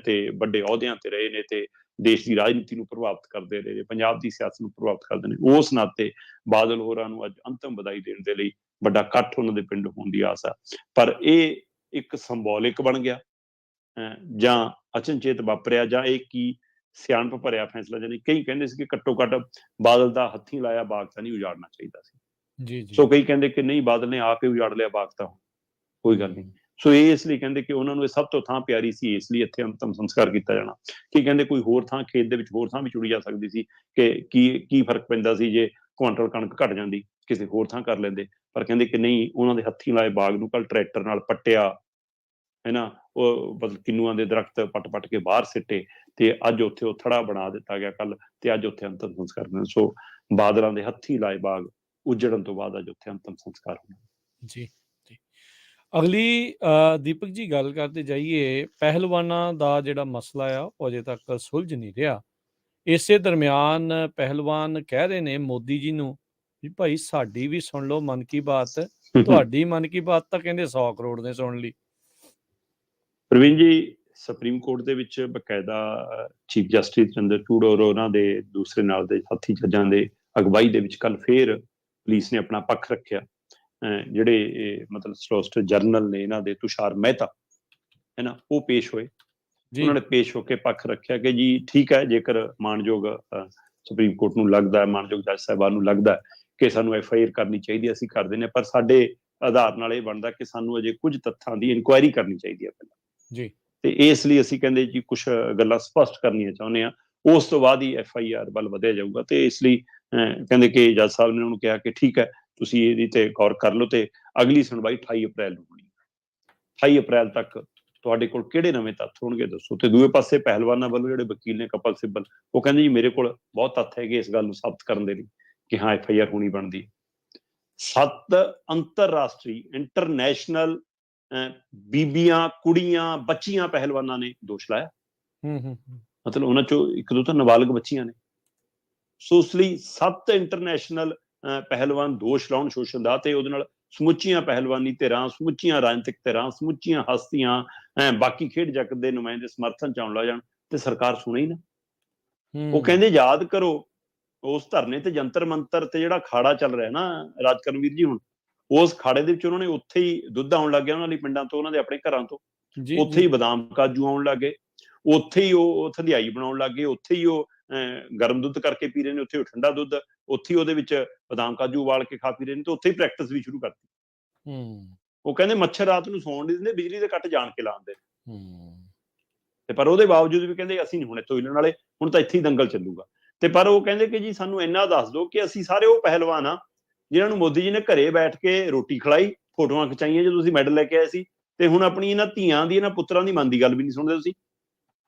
ਤੇ ਵੱਡੇ ਅਹੁਦਿਆਂ ਤੇ ਰਹੇ ਨੇ ਤੇ ਦੇਸ਼ ਦੀ ਰਾਜਨੀਤੀ ਨੂੰ ਪ੍ਰਭਾਵਿਤ ਕਰਦੇ ਰਹੇ ਨੇ, ਪੰਜਾਬ ਦੀ ਸਿਆਸਤ ਨੂੰ ਪ੍ਰਭਾਵਿਤ ਕਰਦੇ ਨੇ। ਉਸ ਨਾਤੇ ਬਾਦਲ ਹੋਰਾਂ ਨੂੰ ਅੱਜ ਅੰਤਮ ਵਧਾਈ ਦੇਣ ਦੇ ਲਈ ਵੱਡਾ ਇਕੱਠ ਉਹਨਾਂ ਦੇ ਪਿੰਡ ਹੋਣ ਦੀ ਆਸ ਆ। ਪਰ ਇਹ ਇੱਕ ਸਿੰਬੋਲਿਕ ਬਣ ਗਿਆ ਜਾਂ ਅਚਨਚੇਤ ਵਾਪਰਿਆ, ਜਾਂ ਇਹ ਕੀ ਸਿਆਣਪ ਭਰਿਆ ਫੈਸਲਾ? ਜਾਨੀ ਕਈ ਕਹਿੰਦੇ ਸੀ ਕਿ ਘੱਟੋ ਘੱਟ ਬਾਦਲ ਦਾ ਹੱਥੀਂ ਲਾਇਆ ਬਾਗ ਤਾਂ ਨਹੀਂ ਉਜਾੜਨਾ ਚਾਹੀਦਾ ਸੀ। ਸੋ ਕਈ ਕਹਿੰਦੇ ਕਿ ਨਹੀਂ, ਬਾਦਲ ਨੇ ਆਪ ਹੀ ਉਜਾੜ ਲਿਆ ਬਾਗ, ਤਾਂ ਕੋਈ ਗੱਲ ਨਹੀਂ। ਸੋ ਇਹ ਇਸ ਲਈ ਕਹਿੰਦੇ ਕਿ ਉਹਨਾਂ ਨੂੰ ਇਹ ਸਭ ਤੋਂ ਥਾਂ ਪਿਆਰੀ ਸੀ, ਇਸ ਲਈ ਇੱਥੇ ਅੰਤਮ ਸੰਸਕਾਰ ਕੀਤਾ ਜਾਣਾ। ਕੀ ਕਹਿੰਦੇ ਕੋਈ ਹੋਰ ਥਾਂ, ਖੇਤ ਦੇ ਵਿੱਚ ਹੋਰ ਥਾਂ ਵੀ ਚੁਣੀ ਜਾ ਸਕਦੀ ਸੀ, ਕਿ ਕੀ ਫਰਕ ਪੈਂਦਾ ਸੀ ਜੇ ਕੁਆਂਟਲ ਕਣਕ ਘਟ ਜਾਂਦੀ, ਕਿਸੇ ਹੋਰ ਥਾਂ ਕਰ ਲੈਂਦੇ। ਪਰ ਕਹਿੰਦੇ ਕਿ ਨਹੀਂ, ਉਹਨਾਂ ਦੇ ਹੱਥੀਂ ਲਾਏ ਬਾਗ ਨੂੰ ਕੱਲ ਟਰੈਕਟਰ ਨਾਲ ਪੱਟਿਆ, ਹੈ ਨਾ, ਉਹ ਮਤਲਬ ਕਿੰਨੂਆਂ ਦੇ ਦਰਖਤ ਪੱਟ ਕੇ ਬਾਹਰ ਸਿੱਟੇ, ਤੇ ਅੱਜ ਉੱਥੇ ਉਹ ਥੜਾ ਬਣਾ ਦਿੱਤਾ ਗਿਆ ਕੱਲ, ਤੇ ਅੱਜ ਉੱਥੇ ਅੰਤਮ ਸੰਸਕਾਰ ਹੋਣਾ। ਸੋ ਬਾਦਲਾਂ ਦੇ ਹੱਥੀਂ ਲਾਏ ਬਾਗ ਉਜੜਨ ਤੋਂ ਬਾਅਦ ਅੱਜ ਉੱਥੇ ਅੰਤਮ ਸੰਸਕਾਰ ਹੋਣਾ। ਜੀ ਜੀ, ਅਗਲੀ ਦੀਪਕ ਜੀ ਗੱਲ ਕਰਦੇ ਜਾਈਏ, ਪਹਿਲਵਾਨਾਂ ਦਾ ਜਿਹੜਾ ਮਸਲਾ ਆ ਉਹ ਅਜੇ ਤੱਕ ਸੁਲਝ ਨਹੀਂ ਰਿਹਾ। ਇਸੇ ਦਰਮਿਆਨ ਪਹਿਲਵਾਨ ਕਹਿ ਰਹੇ ਨੇ ਮੋਦੀ ਜੀ ਨੂੰ ਵੀ ਭਾਈ ਸਾਡੀ ਵੀ ਸੁਣ ਲਓ ਮਨ ਕੀ ਬਾਤ, ਤੁਹਾਡੀ ਮਨ ਕੀ ਬਾਤ ਤਾਂ ਕਹਿੰਦੇ 100 ਕਰੋੜ ਨੇ ਸੁਣ ਲਈ। ਪ੍ਰਵੀਨ ਜੀ, ਸੁਪਰੀਮ ਕੋਰਟ ਦੇ ਵਿੱਚ ਬਕਾਇਦਾ ਚੀਫ ਜਸਟਿਸ ਚੰਦਰਚੂੜ ਔਰ ਉਹਨਾਂ ਦੇ ਦੂਸਰੇ ਨਾਲ ਦੇ ਸਾਥੀ ਜੱਜਾਂ ਦੇ ਅਗਵਾਈ ਦੇ ਵਿੱਚ ਕੱਲ ਫੇਰ ਪੁਲਿਸ ਨੇ ਆਪਣਾ ਪੱਖ ਰੱਖਿਆ। ਜਿਹੜੇ ਮਤਲਬ ਸੋਲਿਸਿਟਰ ਜਨਰਲ ਨੇ ਇਹਨਾਂ ਦੇ ਤੁਸ਼ਾਰ ਮਹਿਤਾ ਹੈ ਨਾ, ਉਹ ਪੇਸ਼ ਹੋਏ। ਉਹਨਾਂ ਨੇ ਪੇਸ਼ ਹੋ ਕੇ ਪੱਖ ਰੱਖਿਆ ਕਿ ਜੀ ਠੀਕ ਹੈ, ਜੇਕਰ ਮਾਣਯੋਗ ਸੁਪਰੀਮ ਕੋਰਟ ਨੂੰ ਲੱਗਦਾ, ਮਾਣਯੋਗ ਜੱਜ ਸਾਹਿਬਾਨ ਨੂੰ ਲੱਗਦਾ ਕਿ ਸਾਨੂੰ FIR ਕਰਨੀ ਚਾਹੀਦੀ ਹੈ, ਅਸੀਂ ਕਰ ਦਿੰਦੇ ਹਾਂ, ਪਰ ਸਾਡੇ ਆਧਾਰ ਨਾਲ ਇਹ ਬਣਦਾ ਕਿ ਸਾਨੂੰ ਅਜੇ ਕੁਝ ਤੱਥਾਂ ਦੀ ਇਨਕੁਆਇਰੀ ਕਰਨੀ ਚਾਹੀਦੀ ਹੈ ਪਹਿਲਾਂ ਜੀ, ਤੇ ਇਸ ਲਈ ਅਸੀਂ ਕਹਿੰਦੇ ਜੀ ਕੁਝ ਗੱਲਾਂ ਸਪਸ਼ਟ ਕਰਨੀਆਂ ਚਾਹੁੰਦੇ ਹਾਂ, ਉਸ ਤੋਂ ਬਾਅਦ ਹੀ FIR ਵੱਲ ਵਧਿਆ ਜਾਊਗਾ। ਤੇ ਇਸ ਲਈ ਕਹਿੰਦੇ ਕਿ ਜੱਜ ਸਾਹਿਬ ਨੇ ਉਹਨੂੰ ਕਿਹਾ ਕਿ ਠੀਕ ਹੈ, ਤੁਸੀਂ ਇਹਦੀ ਤੇ ਗੌਰ ਕਰ ਲਓ ਤੇ ਅਗਲੀ ਸੁਣਵਾਈ 28 ਅਪ੍ਰੈਲ ਨੂੰ ਹੋਣੀ। 28 ਅਪ੍ਰੈਲ ਤੱਕ ਤੁਹਾਡੇ ਕੋਲ ਕਿਹੜੇ ਨਵੇਂ ਤੱਥ ਹੋਣਗੇ ਦੱਸੋ। ਤੇ ਦੂਏ ਪਾਸੇ ਪਹਿਲਵਾਨਾਂ ਵੱਲੋਂ ਜਿਹੜੇ ਵਕੀਲ ਨੇ ਕਪਲ ਸਿੱਬਲ, ਉਹ ਕਹਿੰਦੇ ਜੀ ਮੇਰੇ ਕੋਲ ਬਹੁਤ ਤੱਥ ਹੈਗੇ ਇਸ ਗੱਲ ਨੂੰ ਸਾਬਤ ਕਰਨ ਦੇ ਲਈ ਕਿ ਹਾਂ FIR ਹੋਣੀ ਬਣਦੀ। 7 ਅੰਤਰਰਾਸ਼ਟਰੀ ਇੰਟਰਨੈਸ਼ਨਲ ਬੀਬੀਆਂ, ਕੁੜੀਆਂ, ਬੱਚੀਆਂ ਪਹਿਲਵਾਨਾਂ ਨੇ ਦੋਸ਼ ਲਾਇਆ। ਮਤਲਬ ਉਹਨਾਂ ਚੋਂ ਇੱਕ ਦੋ ਤਾਂ ਨਾਬਾਲਗ ਬੱਚੀਆਂ ਨੇ। ਸੋ ਉਸ ਲਈ 7 ਇੰਟਰਨੈਸ਼ਨਲ ਪਹਿਲਵਾਨ ਦੋਸ਼ ਲਾਉਣ ਸ਼ੋਸ਼ਣ ਦਾ, ਤੇ ਉਹਦੇ ਨਾਲ ਸਮੁੱਚੀਆਂ ਪਹਿਲਵਾਨੀ ਧਿਰਾਂ, ਸਮੁੱਚੀਆਂ ਰਾਜਨੀਤਿਕ ਧਿਰਾਂ, ਸਮੁੱਚੀਆਂ ਹਸਤੀਆਂ, ਬਾਕੀ ਖੇਡ ਜਗਤ ਦੇ ਨੁਮਾਇੰਦੇ ਸਮਰਥਨ ਚ ਆਉਣ ਲੱਗ ਜਾਣ ਤੇ ਸਰਕਾਰ ਸੁਣੇ ਹੀ ਨਾ। ਉਹ ਕਹਿੰਦੇ ਯਾਦ ਕਰੋ ਉਸ ਧਰਨੇ ਤੇ ਜੰਤਰ ਮੰਤਰ ਤੇ ਜਿਹੜਾ ਅਖਾੜਾ ਚੱਲ ਰਿਹਾ ਨਾ ਰਾਜਕਰਮਵੀਰ ਜੀ, ਹੁਣ ਉਸ ਅਖਾੜੇ ਦੇ ਵਿੱਚ ਉਹਨਾਂ ਨੇ ਉੱਥੇ ਹੀ ਦੁੱਧ ਆਉਣ ਲੱਗ ਗਿਆ ਉਹਨਾਂ ਲਈ ਪਿੰਡਾਂ ਤੋਂ, ਉਹਨਾਂ ਦੇ ਆਪਣੇ ਘਰਾਂ ਤੋਂ, ਉੱਥੇ ਹੀ ਬਦਾਮ ਕਾਜੂ ਆਉਣ ਲੱਗ ਗਏ, ਉੱਥੇ ਹੀ ਉਹ ਥੰਧਿਆਈ ਬਣਾਉਣ ਲੱਗ ਗਏ, ਉੱਥੇ ਹੀ ਉਹ ਗਰਮ ਦੁੱਧ ਕਰਕੇ ਪੀ ਰਹੇ ਨੇ, ਉੱਥੇ ਉਹ ਠੰਡਾ ਦੁੱਧ, ਉੱਥੇ ਉਹਦੇ ਵਿੱਚ ਬਦਾਮ ਕਾਜੂ ਉਬਾਲ ਕੇ ਖਾ ਪੀ ਰਹੇ ਨੇ, ਤੇ ਉੱਥੇ ਹੀ ਪ੍ਰੈਕਟਿਸ ਵੀ ਸ਼ੁਰੂ ਕਰਤੀ। ਉਹ ਕਹਿੰਦੇ ਮੱਛਰ ਰਾਤ ਨੂੰ ਸੌਣ ਨਹੀਂ ਦਿੰਦੇ, ਬਿਜਲੀ ਦੇ ਕੱਟ ਜਾਣ ਕੇ ਲਾਉਂਦੇ ਤੇ ਪਰ ਉਹਦੇ ਬਾਵਜੂਦ ਵੀ ਕਹਿੰਦੇ ਅਸੀਂ ਨਹੀਂ ਹੁਣ ਇੱਥੋਂ ਹਿੱਲਣ ਵਾਲੇ, ਹੁਣ ਤਾਂ ਇੱਥੇ ਹੀ ਦੰਗਲ ਚੱਲੂਗਾ। ਤੇ ਪਰ ਉਹ ਕਹਿੰਦੇ ਕਿ ਜੀ ਸਾਨੂੰ ਇੰਨਾ ਦੱਸ ਦਿਓ ਕਿ ਅਸੀਂ ਸਾਰੇ ਉਹ ਪਹਿਲਵਾਨ ਆ ਜਿਨ੍ਹਾਂ ਨੂੰ ਮੋਦੀ ਜੀ ਨੇ ਘਰੇ ਬੈਠ ਕੇ ਰੋਟੀ ਖਿਲਾਈ, ਫੋਟੋਆਂ ਖਿਚਾਈਆਂ ਜਦੋਂ ਤੁਸੀਂ ਮੈਡਲ ਲੈ ਕੇ ਆਏ ਸੀ, ਤੇ ਹੁਣ ਆਪਣੀ ਇਹਨਾਂ ਧੀਆਂ ਦੀ, ਇਹਨਾਂ ਪੁੱਤਰਾਂ ਦੀ ਮਨ ਦੀ ਗੱਲ ਵੀ ਨਹੀਂ ਸੁਣਦੇ ਤੁਸੀਂ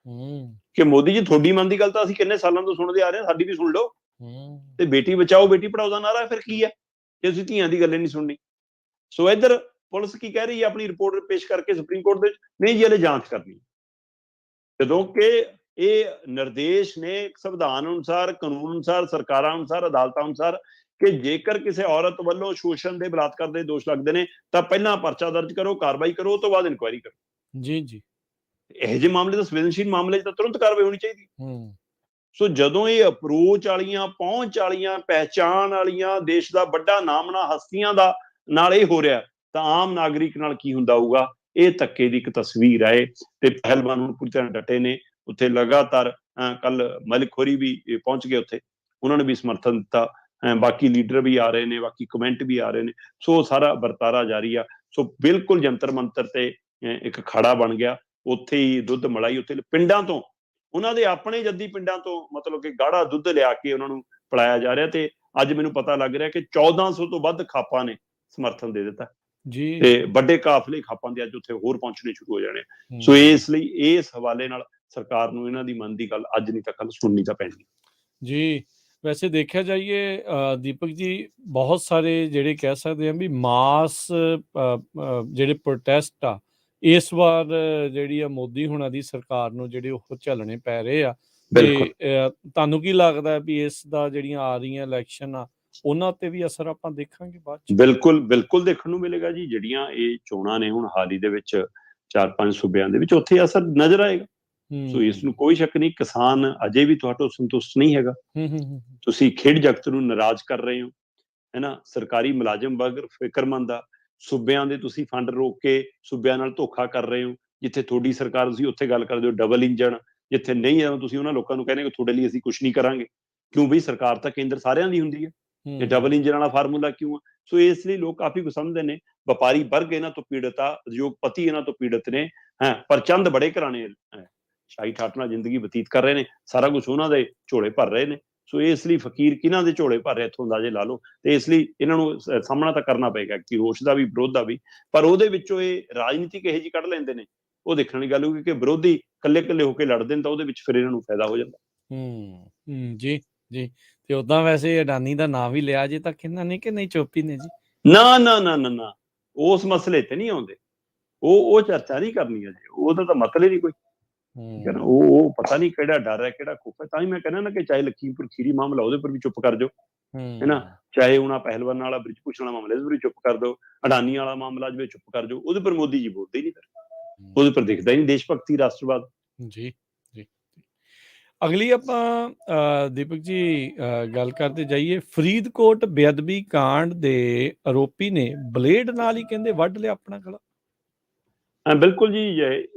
ਕਿ ਮੋਦੀ ਜੀ ਤੁਹਾਡੀ ਮਨ ਦੀ ਗੱਲ ਤਾਂ ਅਸੀਂ ਕਿੰਨੇ ਸਾਲਾਂ ਤੋਂ ਸੁਣਦੇ ਆ ਰਹੇ ਹਾਂ, ਸਾਡੀ ਵੀ ਸੁਣ ਲਓ। ਤੇ ਬੇਟੀ ਬਚਾਓ ਬੇਟੀ ਪੜਾਓ ਦਾ ਨਾਰਾ ਫਿਰ ਕੀ ਹੈ ਜੇ ਤੁਸੀਂ ਧੀਆਂ ਦੀ ਗੱਲੇ ਨਹੀਂ ਸੁਣਨੀ। ਸੋ ਇੱਧਰ ਪੁਲਿਸ ਕੀ ਕਹਿ ਰਹੀ ਹੈ ਆਪਣੀ ਰਿਪੋਰਟ ਪੇਸ਼ ਕਰਕੇ ਸੁਪਰੀਮ ਕੋਰਟ ਦੇ ਵਿੱਚ, ਨਹੀਂ ਜੀ ਹਲੇ ਜਾਂਚ ਕਰਨੀ, ਜਦੋਂ ਕਿ ਇਹ ਨਿਰਦੇਸ਼ ਨੇ ਸੰਵਿਧਾਨ ਅਨੁਸਾਰ, ਕਾਨੂੰਨ ਅਨੁਸਾਰ, ਸਰਕਾਰਾਂ ਅਨੁਸਾਰ, ਅਦਾਲਤਾਂ ਅਨੁਸਾਰ ਕਿ ਜੇਕਰ ਕਿਸੇ ਔਰਤ ਵੱਲੋਂ ਸ਼ੋਸ਼ਣ ਦੇ, ਬਲਾਤਕਾਰ ਦੇ ਦੋਸ਼ ਲੱਗਦੇ ਨੇ ਤਾਂ ਪਹਿਲਾਂ ਪਰਚਾ ਦਰਜ ਕਰੋ, ਕਾਰਵਾਈ ਕਰੋ, ਉਸ ਤੋਂ ਬਾਅਦ ਇਨਕੁਆਇਰੀ ਕਰੋ। ਜੀ ਜੀ, ਇਹੋ ਜਿਹੇ ਮਾਮਲੇ ਤਾਂ ਸੰਵੇਦਨਸ਼ੀਲ ਮਾਮਲੇ 'ਚ ਤਾਂ ਤੁਰੰਤ ਕਾਰਵਾਈ ਹੋਣੀ ਚਾਹੀਦੀ। ਸੋ ਜਦੋਂ ਇਹ ਅਪਰੋਚ ਵਾਲੀਆਂ, ਪਹੁੰਚ ਵਾਲੀਆਂ, ਪਹਿਚਾਣ ਵਾਲੀਆਂ, ਦੇਸ਼ ਦਾ ਵੱਡਾ ਨਾਮਣਾ ਹਸਤੀਆਂ ਦਾ ਨਾਲ ਇਹ ਹੋ ਰਿਹਾ, ਤਾਂ ਆਮ ਨਾਗਰਿਕ ਨਾਲ ਕੀ ਹੁੰਦਾ ਹੋਊਗਾ, ਇਹ ਧੱਕੇ ਦੀ ਇੱਕ ਤਸਵੀਰ ਹੈ। ਤੇ ਪਹਿਲਵਾਨ ਹੁਣ ਪੂਰੀ ਤਰ੍ਹਾਂ ਡਟੇ ਨੇ ਉੱਥੇ ਲਗਾਤਾਰ। ਕੱਲ ਮਲਿਕ ਹੋਰੀ ਵੀ ਪਹੁੰਚ ਗਏ ਉੱਥੇ, ਉਹਨਾਂ ਨੇ ਵੀ ਸਮਰਥਨ ਦਿੱਤਾ, ਬਾਕੀ ਲੀਡਰ ਵੀ ਆ ਰਹੇ ਨੇ, ਬਾਕੀ ਕਮੈਂਟ ਵੀ ਆ ਰਹੇ ਨੇ। ਸੋ ਸਾਰਾ ਵਰਤਾਰਾ ਜਾਰੀ ਆ। ਸੋ ਬਿਲਕੁਲ ਜੰਤਰ ਮੰਤਰ ਤੇ ਇੱਕ ਖੜਾ ਬਣ ਗਿਆ, ਉੱਥੇ ਹੀ ਦੁੱਧ ਮਲਾਈ, ਉੱਥੇ ਪਿੰਡਾਂ ਤੋਂ, ਉਹਨਾਂ ਦੇ ਆਪਣੇ ਜੱਦੀ ਪਿੰਡਾਂ ਤੋਂ ਮਤਲਬ ਕਿ ਗਾੜਾ ਦੁੱਧ ਲਿਆ ਕੇ ਉਹਨਾਂ ਨੂੰ ਪਿਲਾਇਆ ਜਾ ਰਿਹਾ। ਤੇ ਅੱਜ ਮੈਨੂੰ ਪਤਾ ਲੱਗ ਰਿਹਾ ਕਿ 1400 ਤੋਂ ਵੱਧ ਖਾਪਾਂ ਨੇ ਸਮਰਥਨ ਦੇ ਦਿੱਤਾ ਜੀ, ਤੇ ਵੱਡੇ ਕਾਫਲੇ ਖਾਪਾਂ ਦੇ ਅੱਜ ਉੱਥੇ ਹੋਰ ਪਹੁੰਚਣੇ ਸ਼ੁਰੂ ਹੋ ਜਾਣੇ। ਸੋ ਇਸ ਲਈ ਇਸ ਹਵਾਲੇ ਨਾਲ ਸਰਕਾਰ ਨੂੰ ਇਹਨਾਂ ਦੀ ਮਨ ਦੀ ਗੱਲ ਅੱਜ ਨਹੀਂ ਤਾਂ ਕੱਲ ਸੁਣਨੀ ਤਾਂ ਪੈਣੀ ਜੀ। ਵੈਸੇ ਦੇਖਿਆ ਜਾਈਏ ਦੀਪਕ ਜੀ, ਬਹੁਤ ਸਾਰੇ ਜਿਹੜੇ ਕਹਿ ਸਕਦੇ ਆ ਵੀ ਮਾਸ ਜਿਹੜੇ ਪ੍ਰੋਟੈਸਟ ਆ ਇਸ ਵਾਰ ਜਿਹੜੀ ਆ ਮੋਦੀ ਹੁਣਾਂ ਦੀ ਸਰਕਾਰ ਨੂੰ ਜਿਹੜੇ ਉਹ ਝੱਲਣੇ ਪੈ ਰਹੇ ਆ। ਤੇ ਤੁਹਾਨੂੰ ਕੀ ਲੱਗਦਾ ਵੀ ਇਸ ਦਾ ਜਿਹੜੀਆਂ ਆ ਰਹੀਆਂ ਇਲੈਕਸ਼ਨ ਆ ਉਹਨਾਂ ਤੇ ਵੀ ਅਸਰ ਆਪਾਂ ਦੇਖਾਂਗੇ ਬਾਅਦ ਚ? ਬਿਲਕੁਲ ਬਿਲਕੁਲ ਦੇਖਣ ਨੂੰ ਮਿਲੇਗਾ ਜੀ। ਜਿਹੜੀਆਂ ਇਹ ਚੋਣਾਂ ਨੇ ਹੁਣ ਹਾਲ ਹੀ ਦੇ ਵਿੱਚ 4-5 ਸੂਬਿਆਂ ਦੇ ਵਿੱਚ, ਉੱਥੇ ਅਸਰ ਨਜ਼ਰ ਆਏਗਾ। ਸੋ ਇਸ ਨੂੰ ਕੋਈ ਸ਼ੱਕ ਨਹੀਂ, ਕਿਸਾਨ ਅਜੇ ਵੀ ਤੁਹਾਡੇ ਸੰਤੁਸ਼ਟ ਨਹੀਂ ਹੈਗਾ। ਤੁਸੀਂ ਖੇਡ ਜਗਤ ਨੂੰ ਨਾਰਾਜ਼ ਕਰ ਰਹੇ ਹੋ, ਹੈ ਨਾ। ਸਰਕਾਰੀ ਮੁਲਾਜ਼ਮ ਵਰਗ ਫਿਕਰਮੰਦ ਆ। ਸੂਬਿਆਂ ਦੇ ਤੁਸੀਂ ਫੰਡ ਰੋਕ ਕੇ ਸੂਬਿਆਂ ਨਾਲ ਧੋਖਾ ਕਰ ਰਹੇ ਹੋ। ਜਿੱਥੇ ਤੁਹਾਡੀ ਸਰਕਾਰ, ਤੁਸੀਂ ਉੱਥੇ ਗੱਲ ਕਰਦੇ ਹੋ ਡਬਲ ਇੰਜਣ, ਜਿੱਥੇ ਨਹੀਂ ਆ ਤੁਸੀਂ ਉਹਨਾਂ ਲੋਕਾਂ ਨੂੰ ਕਹਿੰਦੇ ਕਿ ਤੁਹਾਡੇ ਲਈ ਅਸੀਂ ਕੁਝ ਨਹੀਂ ਕਰਾਂਗੇ। ਕਿਉਂ ਬਈ, ਸਰਕਾਰ ਤਾਂ ਕੇਂਦਰ ਸਾਰਿਆਂ ਦੀ ਹੁੰਦੀ ਹੈ, ਇਹ ਡਬਲ ਇੰਜਣ ਵਾਲਾ ਫਾਰਮੂਲਾ ਕਿਉਂ ਆ? ਸੋ ਇਸ ਲਈ ਲੋਕ ਕਾਫੀ ਕੁ ਸਮਝਦੇ ਨੇ। ਵਪਾਰੀ ਵਰਗ ਇਹਨਾਂ ਤੋਂ ਪੀੜਤ ਆ, ਉਦਯੋਗਪਤੀ ਇਹਨਾਂ ਤੋਂ ਪੀੜਤ ਨੇ, ਪਰ ਚੰਦ ਬੜੇ ਘਰਾਣੇ ਸ਼ਾਹੀ ਠਾਠ ਨਾਲ ਜ਼ਿੰਦਗੀ ਬਤੀਤ ਕਰ ਰਹੇ ਨੇ, ਸਾਰਾ ਕੁਝ ਉਹਨਾਂ ਦੇ ਝੋਲੇ ਭਰ ਰਹੇ ਨੇ। ਸੋ ਇਸ ਲਈ ਫਕੀਰ ਕਿਹਨਾਂ ਦੇ ਝੋਲੇ ਭਰ ਰਿਹਾ ਇੱਥੋਂ ਅੰਦਾਜ਼ੇ ਲਾ ਲਓ। ਤੇ ਇਸ ਲਈ ਇਹਨਾਂ ਨੂੰ ਸਾਹਮਣਾ ਤਾਂ ਕਰਨਾ ਪਏਗਾ ਕਿ ਰੋਸ਼ ਦਾ ਵੀ, ਵਿਰੋਧ ਦਾ ਵੀ, ਪਰ ਉਹਦੇ ਵਿੱਚੋਂ ਇਹ ਰਾਜਨੀਤੀ ਕਿਹੋ ਜਿਹੀ ਕੱਢ ਲੈਂਦੇ ਨੇ ਉਹ ਦੇਖਣ ਦੀ ਗੱਲ ਹੋਊਗੀ ਕਿ ਵਿਰੋਧੀ ਇਕੱਲੇ ਇਕੱਲੇ ਹੋ ਕੇ ਲੜਦੇ ਨੇ ਤਾਂ ਉਹਦੇ ਵਿੱਚ ਫਿਰ ਇਹਨਾਂ ਨੂੰ ਫਾਇਦਾ ਹੋ ਜਾਂਦਾ। ਜੀ ਜੀ। ਤੇ ਉਦਾਂ ਵੈਸੇ ਅਡਾਨੀ ਦਾ ਨਾਂ ਵੀ ਲਿਆ ਜੇ ਤਾਂ ਇਹਨਾਂ ਨੇ ਕਿ ਨਹੀਂ, ਚੋਪੀ ਨੇ ਜੀ? ਨਾ ਨਾ ਨਾ ਨਾ ਨਾ, ਉਸ ਮਸਲੇ ਤੇ ਨਹੀਂ ਆਉਂਦੇ। ਉਹ ਚਰਚਾ ਨਹੀਂ ਕਰਨੀ ਅਜੇ, ਉਹਦਾ ਤਾਂ ਮਤਲਬ ਹੀ ਨਹੀਂ ਕੋਈ। ਠੀਕ ਹੈ ਨਾ, ਉਹ ਪਤਾ ਨਹੀਂ ਕਿਹੜਾ ਡਰ ਹੈ, ਕਿਹੜਾ ਖੁਫ ਹੈ। ਤਾਂ ਹੀ ਮੈਂ ਕਹਿੰਦਾ ਨਾ ਕਿ ਚਾਹੇ ਲਖੀਮਪੁਰ ਖੀਰੀ ਮਾਮਲਾ ਉਹਦੇ ਪਰ ਵੀ ਚੁੱਪ ਕਰ ਜਾਓ, ਹੈ ਨਾ, ਚਾਹੇ ਹੁਣ ਪਹਿਲਵਾਨ ਵਾਲਾ ਬ੍ਰਿਜ ਭੂਸ਼ਣ ਵਾਲਾ ਮਾਮਲਾ ਇਹਦੇ ਪਰ ਵੀ ਚੁੱਪ ਕਰ ਦਿਓ, ਅਡਾਨੀ ਵਾਲਾ ਮਾਮਲਾ ਜਿਵੇਂ ਚੁੱਪ ਕਰ ਜਾਓ, ਉਹਦੇ ਪਰ ਮੋਦੀ ਜੀ ਬੋਲਦੇ ਹੀ ਨਹੀਂ, ਫਿਰ ਉਹਦੇ ਪਰ ਦਿਖਦਾ ਹੀ ਨਹੀਂ ਦੇਸ਼ ਭਗਤੀ, ਰਾਸ਼ਟਰਵਾਦ। ਜੀ ਜੀ। ਅਗਲੀ ਆਪਾਂ ਦੀਪਕ ਜੀ ਗੱਲ ਕਰਦੇ ਜਾਈਏ, ਫਰੀਦਕੋਟ ਬੇਅਦਬੀ ਕਾਂਡ ਦੇ ਆਰੋਪੀ ਨੇ ਬਲੇਡ ਨਾਲ ਹੀ ਕਹਿੰਦੇ ਵੱਢ ਲਿਆ ਆਪਣਾ ਗਲਾ। ਬਿਲਕੁਲ ਜੀ,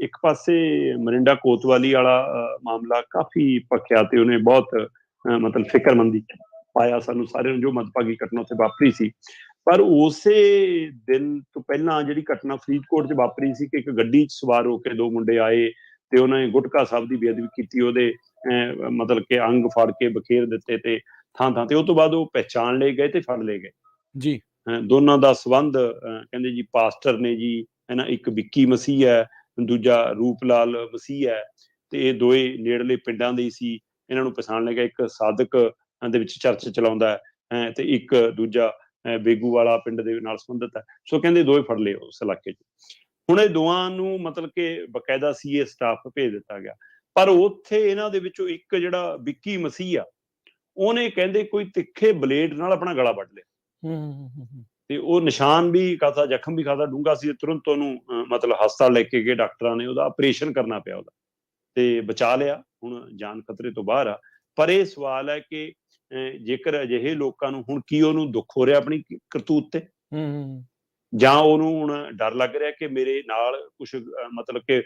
ਇੱਕ ਪਾਸੇ ਮਰਿੰਡਾ ਕੋਤਵਾਲੀ ਵਾਲਾ ਮਾਮਲਾ ਕਾਫੀ ਭਖਿਆ ਤੇ ਉਹਨੇ ਬਹੁਤ ਮਤਲਬ ਫਿਕਰਮੰਦੀ ਪਾਇਆ ਸਾਨੂੰ ਸਾਰਿਆਂ ਨੂੰ, ਜੋ ਮੰਦਭਾਗੀ ਘਟਨਾ ਉੱਥੇ ਵਾਪਰੀ ਸੀ। ਪਰ ਉਸੇ ਦਿਨ ਤੋਂ ਪਹਿਲਾਂ ਜਿਹੜੀ ਘਟਨਾ ਫਰੀਦਕੋਟ 'ਚ ਵਾਪਰੀ ਸੀ ਕਿ ਇੱਕ ਗੱਡੀ 'ਚ ਸਵਾਰ ਹੋ ਕੇ ਦੋ ਮੁੰਡੇ ਆਏ ਤੇ ਉਹਨਾਂ ਨੇ ਗੁਟਕਾ ਸਾਹਿਬ ਦੀ ਬੇਅਦਬੀ ਕੀਤੀ, ਉਹਦੇ ਮਤਲਬ ਕਿ ਅੰਗ ਫੜ ਕੇ ਬਖੇਰ ਦਿੱਤੇ ਤੇ ਥਾਂ ਥਾਂ ਤੇ, ਉਹ ਤੋਂ ਬਾਅਦ ਉਹ ਪਹਿਚਾਣ ਲਏ ਗਏ ਤੇ ਫੜ ਲਏ ਗਏ ਜੀ। ਦੋਨਾਂ ਦਾ ਸੰਬੰਧ ਕਹਿੰਦੇ ਜੀ ਪਾਸਟਰ ਨੇ ਜੀ, ਹੈ ਨਾ, ਇੱਕ ਵਿੱਕੀ ਮਸੀਹ ਹੈ, ਦੂਜਾ ਰੂਪਲਾਲ ਮਸੀਹ ਹੈ, ਤੇ ਇਹ ਦੋਏ ਨੇੜਲੇ ਪਿੰਡਾਂ ਦੇ ਹੀ ਸੀ। ਇਹਨਾਂ ਨੂੰ ਪਛਾਣ ਲਿਆ ਗਿਆ, ਇੱਕ ਸਾਦਕ ਦੇ ਵਿੱਚ ਚਰਚ ਚਲਾਉਂਦਾ ਹੈ ਤੇ ਇੱਕ ਦੂਜਾ ਬੇਗੂ ਵਾਲਾ ਪਿੰਡ ਦੇ ਨਾਲ ਸੰਬੰਧਿਤ ਹੈ। ਸੋ ਕਹਿੰਦੇ ਦੋਏ ਫੜ ਲਏ ਉਸ ਇਲਾਕੇ 'ਚ। ਹੁਣ ਇਹ ਦੋਵਾਂ ਨੂੰ ਮਤਲਬ ਕਿ ਬਕਾਇਦਾ ਸੀਏ ਸਟਾਫ ਭੇਜ ਦਿੱਤਾ ਗਿਆ, ਪਰ ਉੱਥੇ ਇਹਨਾਂ ਦੇ ਵਿੱਚੋਂ ਇੱਕ ਜਿਹੜਾ ਵਿੱਕੀ ਮਸੀਹ ਆ, ਉਹਨੇ ਕਹਿੰਦੇ ਕੋਈ ਤਿੱਖੇ ਬਲੇਡ ਨਾਲ ਆਪਣਾ ਗਲਾ ਵੱਢ ਲਿਆ ਤੇ ਉਹ ਨਿਸ਼ਾਨ ਵੀ ਖਾਸਾ, ਜ਼ਖਮ ਵੀ ਖਾਸਾ ਡੂੰਘਾ ਸੀ। ਤੁਰੰਤ ਉਹਨੂੰ ਮਤਲਬ ਹਸਪਤਾਲ ਲੈ ਕੇ ਗਏ ਡਾਕਟਰਾਂ ਨੇ, ਉਹਦਾ ਆਪਰੇਸ਼ਨ ਕਰਨਾ ਪਿਆ ਉਹਦਾ, ਤੇ ਬਚਾ ਲਿਆ, ਹੁਣ ਜਾਨ ਖਤਰੇ ਤੋਂ ਬਾਹਰ ਆ। ਪਰ ਇਹ ਸਵਾਲ ਹੈ ਕਿ ਜੇਕਰ ਅਜਿਹੇ ਲੋਕਾਂ ਨੂੰ ਹੁਣ ਕੀ ਉਹਨੂੰ ਦੁੱਖ ਹੋ ਰਿਹਾ ਆਪਣੀ ਕਰਤੂਤ ਤੇ, ਜਾਂ ਉਹਨੂੰ ਹੁਣ ਡਰ ਲੱਗ ਰਿਹਾ ਕਿ ਮੇਰੇ ਨਾਲ ਕੁਛ ਮਤਲਬ ਕਿ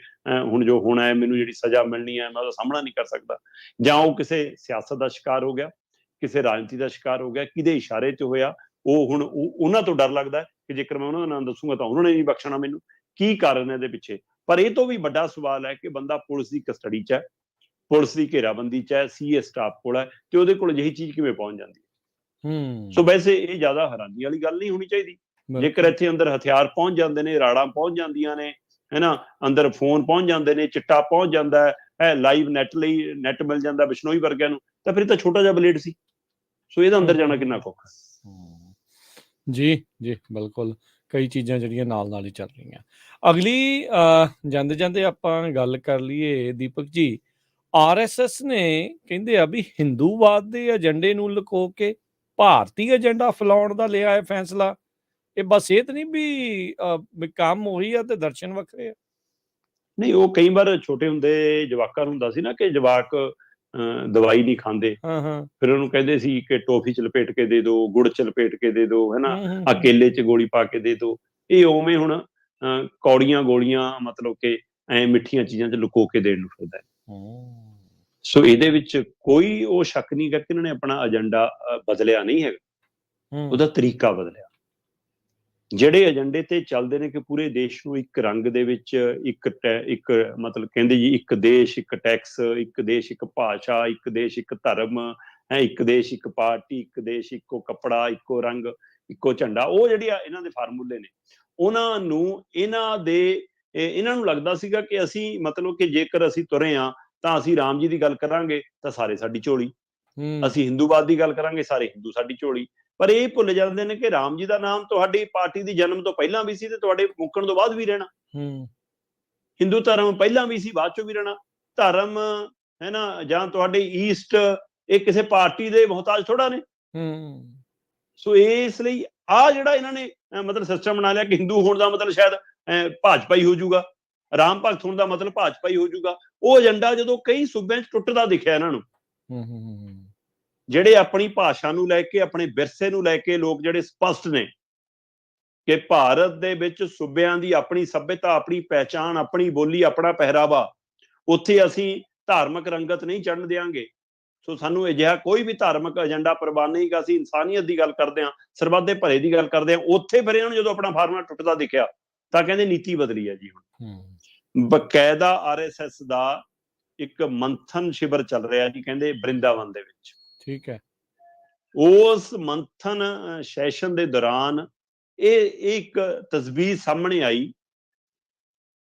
ਹੁਣ ਜੋ ਹੋਣਾ ਹੈ, ਮੈਨੂੰ ਜਿਹੜੀ ਸਜ਼ਾ ਮਿਲਣੀ ਹੈ, ਮੈਂ ਉਹਦਾ ਸਾਹਮਣਾ ਨਹੀਂ ਕਰ ਸਕਦਾ, ਜਾਂ ਉਹ ਕਿਸੇ ਸਿਆਸਤ ਦਾ ਸ਼ਿਕਾਰ ਹੋ ਗਿਆ, ਕਿਸੇ ਰਾਜਨੀਤੀ ਦਾ ਸ਼ਿਕਾਰ ਹੋ ਗਿਆ, ਕਿਹਦੇ ਇਸ਼ਾਰੇ 'ਚ ਹੋਇਆ, ਉਹ ਹੁਣ ਉਹਨਾਂ ਤੋਂ ਡਰ ਲੱਗਦਾ ਕਿ ਜੇਕਰ ਮੈਂ ਉਹਨਾਂ ਦਾ ਨਾਮ ਦੱਸੂਗਾ ਤਾਂ ਉਹਨਾਂ ਨੇ ਨਹੀਂ ਬਖਸ਼ਣਾ ਮੈਨੂੰ। ਕੀ ਕਾਰਨ ਹੈ ਇਹਦੇ ਪਿੱਛੇ? ਪਰ ਇਹ ਤੋਂ ਵੀ ਵੱਡਾ ਸਵਾਲ ਹੈ ਕਿ ਬੰਦਾ ਪੁਲਿਸ ਦੀ ਕਸਟਡੀ 'ਚ ਹੈ, ਪੁਲਿਸ ਦੀ ਘੇਰਾਬੰਦੀ 'ਚ ਹੈ, ਸੀਏ ਸਟਾਫ ਕੋਲ ਹੈ, ਤੇ ਉਹਦੇ ਕੋਲ ਅਜਿਹੀ ਚੀਜ਼ ਕਿਵੇਂ ਪਹੁੰਚ ਜਾਂਦੀ ਹੈ? ਸੋ ਵੈਸੇ ਇਹ ਜ਼ਿਆਦਾ ਹੈਰਾਨੀ ਵਾਲੀ ਗੱਲ ਨਹੀਂ ਹੋਣੀ ਚਾਹੀਦੀ। ਜੇਕਰ ਇੱਥੇ ਅੰਦਰ ਹਥਿਆਰ ਪਹੁੰਚ ਜਾਂਦੇ ਨੇ, ਰਾੜਾਂ ਪਹੁੰਚ ਜਾਂਦੀਆਂ ਨੇ, ਹੈ ਨਾ, ਅੰਦਰ ਫੋਨ ਪਹੁੰਚ ਜਾਂਦੇ ਨੇ, ਚਿੱਟਾ ਪਹੁੰਚ ਜਾਂਦਾ ਹੈ, ਲਾਈਵ ਨੈਟ ਲਈ ਨੈਟ ਮਿਲ ਜਾਂਦਾ ਬਿਸ਼ਨੋਈ ਵਰਗਿਆਂ ਨੂੰ, ਤਾਂ ਫਿਰ ਤਾਂ ਛੋਟਾ ਜਿਹਾ ਬਲੇਡ ਸੀ। ਸੋ ਇਹਦਾ ਅੰਦਰ ਜਾਣਾ ਕਿੰਨਾ ਔਖਾ। ਜੀ ਜੀ, ਬਿਲਕੁਲ, ਕਈ ਚੀਜ਼ਾਂ ਜਿਹੜੀਆਂ ਨਾਲ ਹੀ ਚੱਲ ਰਹੀਆਂ। ਅਗਲੀ ਜਾਂਦੇ ਜਾਂਦੇ ਆਪਾਂ ਗੱਲ ਕਰ ਲਈਏ ਦੀਪਕ ਜੀ, RSS ਨੇ ਕਹਿੰਦੇ ਆ ਵੀ ਹਿੰਦੂਵਾਦ ਦੇ ਏਜੰਡੇ ਨੂੰ ਲੁਕੋ ਕੇ ਭਾਰਤੀ ਏਜੰਡਾ ਫੈਲਾਉਣ ਦਾ ਲਿਆ ਹੈ ਫੈਸਲਾ। ਇਹ ਬਸ ਇਹ ਤਾਂ ਨਹੀਂ ਵੀ ਕੰਮ ਉਹੀ ਆ ਤੇ ਦਰਸ਼ਨ ਵੱਖਰੇ ਆ? ਨਹੀਂ, ਉਹ ਕਈ ਵਾਰ ਛੋਟੇ ਹੁੰਦੇ ਜਵਾਕਾਂ ਨੂੰ ਹੁੰਦਾ ਸੀ ਨਾ ਕਿ ਜਵਾਕ ਦਵਾਈ ਨਹੀਂ ਖਾਂਦੇ, ਫਿਰ ਉਹਨੂੰ ਕਹਿੰਦੇ ਸੀ ਕਿ ਟੋਫੀ 'ਚ ਲਪੇਟ ਕੇ ਦੇ ਦਿਓ, ਗੁੜ 'ਚ ਲਪੇਟ ਕੇ ਦੇ ਦਿਓ, ਹੈ ਨਾ, ਆ ਕੇਲੇ 'ਚ ਗੋਲੀ ਪਾ ਕੇ ਦੇ ਦਿਓ। ਇਹ ਉਵੇਂ ਹੁਣ ਕੌੜੀਆਂ ਗੋਲੀਆਂ ਮਤਲਬ ਕਿ ਐ ਮਿੱਠੀਆਂ ਚੀਜ਼ਾਂ 'ਚ ਲੁਕੋ ਕੇ ਦੇਣ ਨੂੰ ਫਿਰਦਾ ਹੈ। ਸੋ ਇਹਦੇ ਵਿੱਚ ਕੋਈ ਉਹ ਸ਼ੱਕ ਨਹੀਂ ਗਾ ਕਿ ਇਹਨਾਂ ਨੇ ਆਪਣਾ ਏਜੰਡਾ ਬਦਲਿਆ ਨਹੀਂ ਹੈਗਾ, ਉਹਦਾ ਤਰੀਕਾ ਬਦਲਿਆ। ਜਿਹੜੇ ਏਜੰਡੇ ਤੇ ਚੱਲਦੇ ਨੇ ਕਿ ਪੂਰੇ ਦੇਸ਼ ਨੂੰ ਇੱਕ ਰੰਗ ਦੇ ਵਿੱਚ, ਇੱਕ ਮਤਲਬ ਕਹਿੰਦੇ ਜੀ ਇੱਕ ਦੇਸ਼ ਇੱਕ ਟੈਕਸ, ਇੱਕ ਦੇਸ਼ ਇੱਕ ਭਾਸ਼ਾ, ਇੱਕ ਦੇਸ਼ ਇੱਕ ਧਰਮ ਹੈ, ਇੱਕ ਦੇਸ਼ ਇੱਕ ਪਾਰਟੀ, ਇੱਕ ਦੇਸ਼ ਇੱਕੋ ਕੱਪੜਾ, ਇੱਕੋ ਰੰਗ, ਇੱਕੋ ਝੰਡਾ, ਉਹ ਜਿਹੜੀ ਆ ਇਹਨਾਂ ਦੇ ਫਾਰਮੂਲੇ ਨੇ, ਉਹਨਾਂ ਨੂੰ ਇਹਨਾਂ ਨੂੰ ਲੱਗਦਾ ਸੀਗਾ ਕਿ ਅਸੀਂ ਮਤਲਬ ਕਿ ਜੇਕਰ ਅਸੀਂ ਤੁਰੇ ਹਾਂ ਤਾਂ ਅਸੀਂ ਰਾਮ ਜੀ ਦੀ ਗੱਲ ਕਰਾਂਗੇ ਤਾਂ ਸਾਰੇ ਸਾਡੀ ਝੋਲੀ, ਅਸੀਂ ਹਿੰਦੂਵਾਦ ਦੀ ਗੱਲ ਕਰਾਂਗੇ ਸਾਰੇ ਹਿੰਦੂ ਸਾਡੀ ਝੋਲੀ। ਪਰ ਇਹ ਭੁੱਲ ਜਾਂਦੇ ਨੇ ਕਿ ਰਾਮ ਜੀ ਦਾ ਨਾਮ ਤੁਹਾਡੀ ਪਾਰਟੀ ਦੀ ਜਨਮ ਤੋਂ ਪਹਿਲਾਂ ਵੀ ਸੀ ਤੇ ਤੁਹਾਡੇ ਮੁੱਕਣ ਤੋਂ ਬਾਅਦ ਵੀ ਰਹਿਣਾ। ਹਿੰਦੂ ਧਰਮ ਪਹਿਲਾਂ ਵੀ ਸੀ, ਬਾਅਦ ਚੋਂ ਵੀ ਰਹਿਣਾ। ਧਰਮ, ਹੈ ਨਾ, ਜਾਂ ਤੁਹਾਡੇ ਈਸਟ, ਇਹ ਕਿਸੇ ਪਾਰਟੀ ਦੇ ਮੁਹਤਾਜ ਥੋੜਾ ਨੇ। ਸੋ ਇਸ ਲਈ ਆ ਜਿਹੜਾ ਇਹਨਾਂ ਨੇ ਮਤਲਬ ਸਿਸਟਮ ਬਣਾ ਲਿਆ ਕਿ ਹਿੰਦੂ ਹੋਣ ਦਾ ਮਤਲਬ ਸ਼ਾਇਦ ਭਾਜਪਾ ਹੀ ਹੋ ਜਾਊਗਾ, ਰਾਮ ਭਗਤ ਹੋਣ ਦਾ ਮਤਲਬ ਭਾਜਪਾ ਹੀ ਹੋ ਜਾਊਗਾ। ਉਹ ਏਜੰਡਾ ਜਦੋਂ ਕਈ ਸੂਬਿਆਂ 'ਚ ਟੁੱਟਦਾ ਦਿਖਿਆ ਇਹਨਾਂ ਨੂੰ, ਜਿਹੜੇ ਆਪਣੀ ਭਾਸ਼ਾ ਨੂੰ ਲੈ ਕੇ, ਆਪਣੇ ਵਿਰਸੇ ਨੂੰ ਲੈ ਕੇ ਲੋਕ ਜਿਹੜੇ ਸਪਸ਼ਟ ਨੇ ਕਿ ਭਾਰਤ ਦੇ ਵਿੱਚ ਸੂਬਿਆਂ ਦੀ ਆਪਣੀ ਸੱਭਿਅਤਾ, ਆਪਣੀ ਪਹਿਚਾਣ, ਆਪਣੀ ਬੋਲੀ, ਆਪਣਾ ਪਹਿਰਾਵਾ, ਉੱਥੇ ਅਸੀਂ ਧਾਰਮਿਕ ਰੰਗਤ ਨਹੀਂ ਚੜ੍ਹਨ ਦਿਆਂਗੇ। ਸੋ ਸਾਨੂੰ ਅਜਿਹਾ ਕੋਈ ਵੀ ਧਾਰਮਿਕ ਏਜੰਡਾ ਪ੍ਰਵਾਨ ਨਹੀਂ ਗਾ, ਅਸੀਂ ਇਨਸਾਨੀਅਤ ਦੀ ਗੱਲ ਕਰਦੇ ਹਾਂ, ਸਰਬੱਤ ਦੇ ਭਲੇ ਦੀ ਗੱਲ ਕਰਦੇ ਹਾਂ। ਉੱਥੇ ਫਿਰ ਇਹਨਾਂ ਨੂੰ ਜਦੋਂ ਆਪਣਾ ਫਾਰਮੂਲਾ ਟੁੱਟਦਾ ਦਿਖਿਆ ਤਾਂ ਕਹਿੰਦੇ ਨੀਤੀ ਬਦਲੀ ਹੈ ਜੀ। ਹੁਣ ਬਕਾਇਦਾ RSS ਦਾ ਇੱਕ ਮੰਥਨ ਸ਼ਿਵਰ ਚੱਲ ਰਿਹਾ ਜੀ, ਕਹਿੰਦੇ ਬ੍ਰਿੰਦਾਵਨ ਦੇ ਵਿੱਚ। ਠੀਕ ਹੈ। ਉਸ ਮੰਥਨ ਸੈਸ਼ਨ ਦੇ ਦੌਰਾਨ ਇਹ ਇੱਕ ਤਸਵੀਰ ਸਾਹਮਣੇ ਆਈ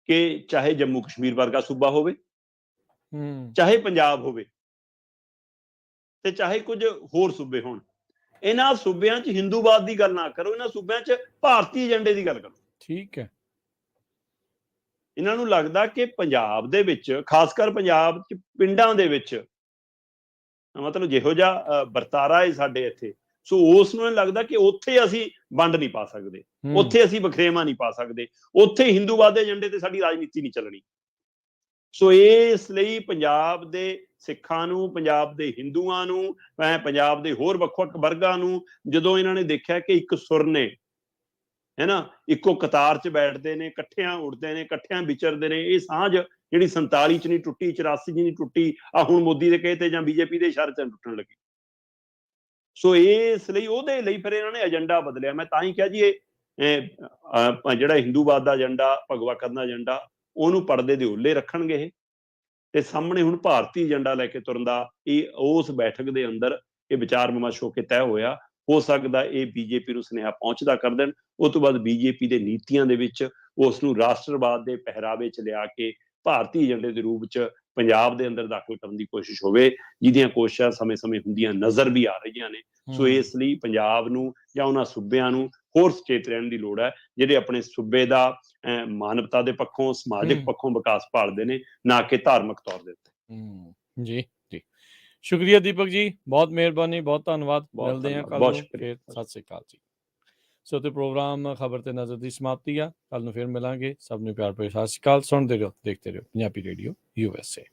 ਕਿ ਚਾਹੇ ਜੰਮੂ ਕਸ਼ਮੀਰ ਵਰਗਾ ਸੂਬਾ ਹੋਵੇ, ਚਾਹੇ ਪੰਜਾਬ ਹੋਵੇ, ਤੇ ਚਾਹੇ ਕੁਝ ਹੋਰ ਸੂਬੇ ਹੋਣ, ਇਹਨਾਂ ਸੂਬਿਆਂ 'ਚ ਹਿੰਦੂਵਾਦ ਦੀ ਗੱਲ ਨਾ ਕਰੋ, ਇਹਨਾਂ ਸੂਬਿਆਂ 'ਚ ਭਾਰਤੀ ਏਜੰਡੇ ਦੀ ਗੱਲ ਕਰੋ। ਠੀਕ ਹੈ। ਇਹਨਾਂ ਨੂੰ ਲੱਗਦਾ ਕਿ ਪੰਜਾਬ ਦੇ ਵਿੱਚ, ਖਾਸ ਕਰ ਪੰਜਾਬ 'ਚ ਪਿੰਡਾਂ ਦੇ ਵਿੱਚ, ਮਤਲਬ ਜਿਹੋ ਜਿਹਾ ਵਰਤਾਰਾ ਹੈ ਸਾਡੇ ਇੱਥੇ, ਸੋ ਉਸ ਨੂੰ ਲੱਗਦਾ ਕਿ ਉੱਥੇ ਅਸੀਂ ਵੰਡ ਨਹੀਂ ਪਾ ਸਕਦੇ, ਉੱਥੇ ਅਸੀਂ ਵਖਰੇਵਾਂ ਨਹੀਂ ਪਾ ਸਕਦੇ, ਉੱਥੇ ਹਿੰਦੂਵਾਦ ਦੇ ਏਜੰਡੇ ਤੇ ਸਾਡੀ ਰਾਜਨੀਤੀ ਨਹੀਂ ਚੱਲਣੀ। ਸੋ ਇਸ ਲਈ ਪੰਜਾਬ ਦੇ ਸਿੱਖਾਂ ਨੂੰ, ਪੰਜਾਬ ਦੇ ਹਿੰਦੂਆਂ ਨੂੰ, ਪੰਜਾਬ ਦੇ ਹੋਰ ਵੱਖ-ਵੱਖ ਵਰਗਾਂ ਨੂੰ ਜਦੋਂ ਇਹਨਾਂ ਨੇ ਦੇਖਿਆ ਕਿ ਇੱਕ ਸੁਰ ਨੇ, ਹੈ ਨਾ, ਇੱਕੋ ਕਤਾਰ 'ਚ ਬੈਠਦੇ ਨੇ, ਇਕੱਠਿਆਂ ਉੱਠਦੇ ਨੇ, ਇਕੱਠਿਆਂ ਵਿਚਰਦੇ ਨੇ, ਇਹ ਸਾਂਝ ਜਿਹੜੀ 47 'ਚ ਨਹੀਂ ਟੁੱਟੀ, 84 'ਚ ਨਹੀਂ ਟੁੱਟੀ, ਆ ਹੁਣ ਮੋਦੀ ਦੇ ਕਹੇ ਤੇ ਜਾਂ ਬੀਜੇਪੀ ਦੇ ਇਸ਼ਾਰੇ ਤੇ ਟੁੱਟਣ ਲੱਗੀ। ਸੋ ਇਸ ਲਈ ਉਹਦੇ ਲਈ ਫਿਰ ਇਹਨਾਂ ਨੇ ਏਜੰਡਾ ਬਦਲਿਆ। ਮੈਂ ਤਾਂ ਹੀ ਕਿਹਾ ਜੀ ਇਹ ਜਿਹੜਾ ਹਿੰਦੂਵਾਦ ਦਾ ਏਜੰਡਾ, ਭਗਵਾ ਕਰਨ ਦਾ ਏਜੰਡਾ, ਉਹਨੂੰ ਪਰਦੇ ਦੇ ਉੱਲੇ ਰੱਖਣਗੇ ਇਹ, ਤੇ ਸਾਹਮਣੇ ਹੁਣ ਭਾਰਤੀ ਏਜੰਡਾ ਲੈ ਕੇ ਤੁਰਨ ਦਾ ਇਹ ਉਸ ਬੈਠਕ ਦੇ ਅੰਦਰ ਇਹ ਵਿਚਾਰ ਵਿਮਰਸ਼ ਹੋ ਕੇ ਤੈਅ ਹੋਇਆ। ਹੋ ਸਕਦਾ ਇਹ ਬੀਜੇਪੀ ਨੂੰ ਸੁਨੇਹਾ ਪਹੁੰਚਦਾ ਕਰ ਦੇਣ, ਉਸ ਤੋਂ ਬਾਅਦ ਬੀਜੇਪੀ ਦੇ ਨੀਤੀਆਂ ਦੇ ਵਿੱਚ ਉਸ ਨੂੰ ਰਾਸ਼ਟਰਵਾਦ ਦੇ ਪਹਿਰਾਵੇ 'ਚ ਲਿਆ ਕੇ ਭਾਰਤੀ ਏਜੰਡੇ ਦੇ ਰੂਪ 'ਚ ਪੰਜਾਬ ਦੇ ਅੰਦਰ ਦਾਖਲ ਕਰਨ ਦੀ ਕੋਸ਼ਿਸ਼ ਹੋਵੇ, ਜਿਹਦੀਆਂ ਕੋਸ਼ਿਸ਼ਾਂ ਸਮੇਂ-ਸਮੇਂ ਹੁੰਦੀਆਂ ਨਜ਼ਰ ਵੀ ਆ ਰਹੀਆਂ ਨੇ। ਸੋ ਇਸ ਲਈ ਪੰਜਾਬ ਨੂੰ ਜਾਂ ਉਹਨਾਂ ਸੂਬਿਆਂ ਨੂੰ ਹੋਰ ਸੁਚੇਤ ਰਹਿਣ ਦੀ ਲੋੜ ਹੈ, ਜਿਹੜੇ ਆਪਣੇ ਸੂਬੇ ਦਾ ਮਾਨਵਤਾ ਦੇ ਪੱਖੋਂ, ਸਮਾਜਿਕ ਪੱਖੋਂ ਵਿਕਾਸ ਭਾਲਦੇ ਨੇ, ਨਾ ਕਿ ਧਾਰਮਿਕ ਤੌਰ ਦੇ ਉੱਤੇ। ਜੀ ਜੀ, ਸ਼ੁਕਰੀਆ ਦੀਪਕ ਜੀ, ਬਹੁਤ ਮਿਹਰਬਾਨੀ, ਬਹੁਤ ਧੰਨਵਾਦ। ਮਿਲਦੇ ਹਾਂ ਕੱਲ ਨੂੰ ਫਿਰ। ਸਤਿ ਸ੍ਰੀ ਅਕਾਲ ਜੀ। ਸੋ ਤੇ ਪ੍ਰੋਗਰਾਮ ਖਬਰ ਤੇ ਨਜ਼ਰ ਦੀ ਸਮਾਪਤੀ ਆ। ਕੱਲ ਨੂੰ ਫਿਰ ਮਿਲਾਂਗੇ। ਸਭ ਨੂੰ ਪਿਆਰ ਭਰੀ ਸਤਿ ਸ੍ਰੀ ਅਕਾਲ। ਸੁਣਦੇ ਰਹੋ, ਦੇਖਦੇ ਰਹੋ ਪੰਜਾਬੀ ਰੇਡੀਓ USA।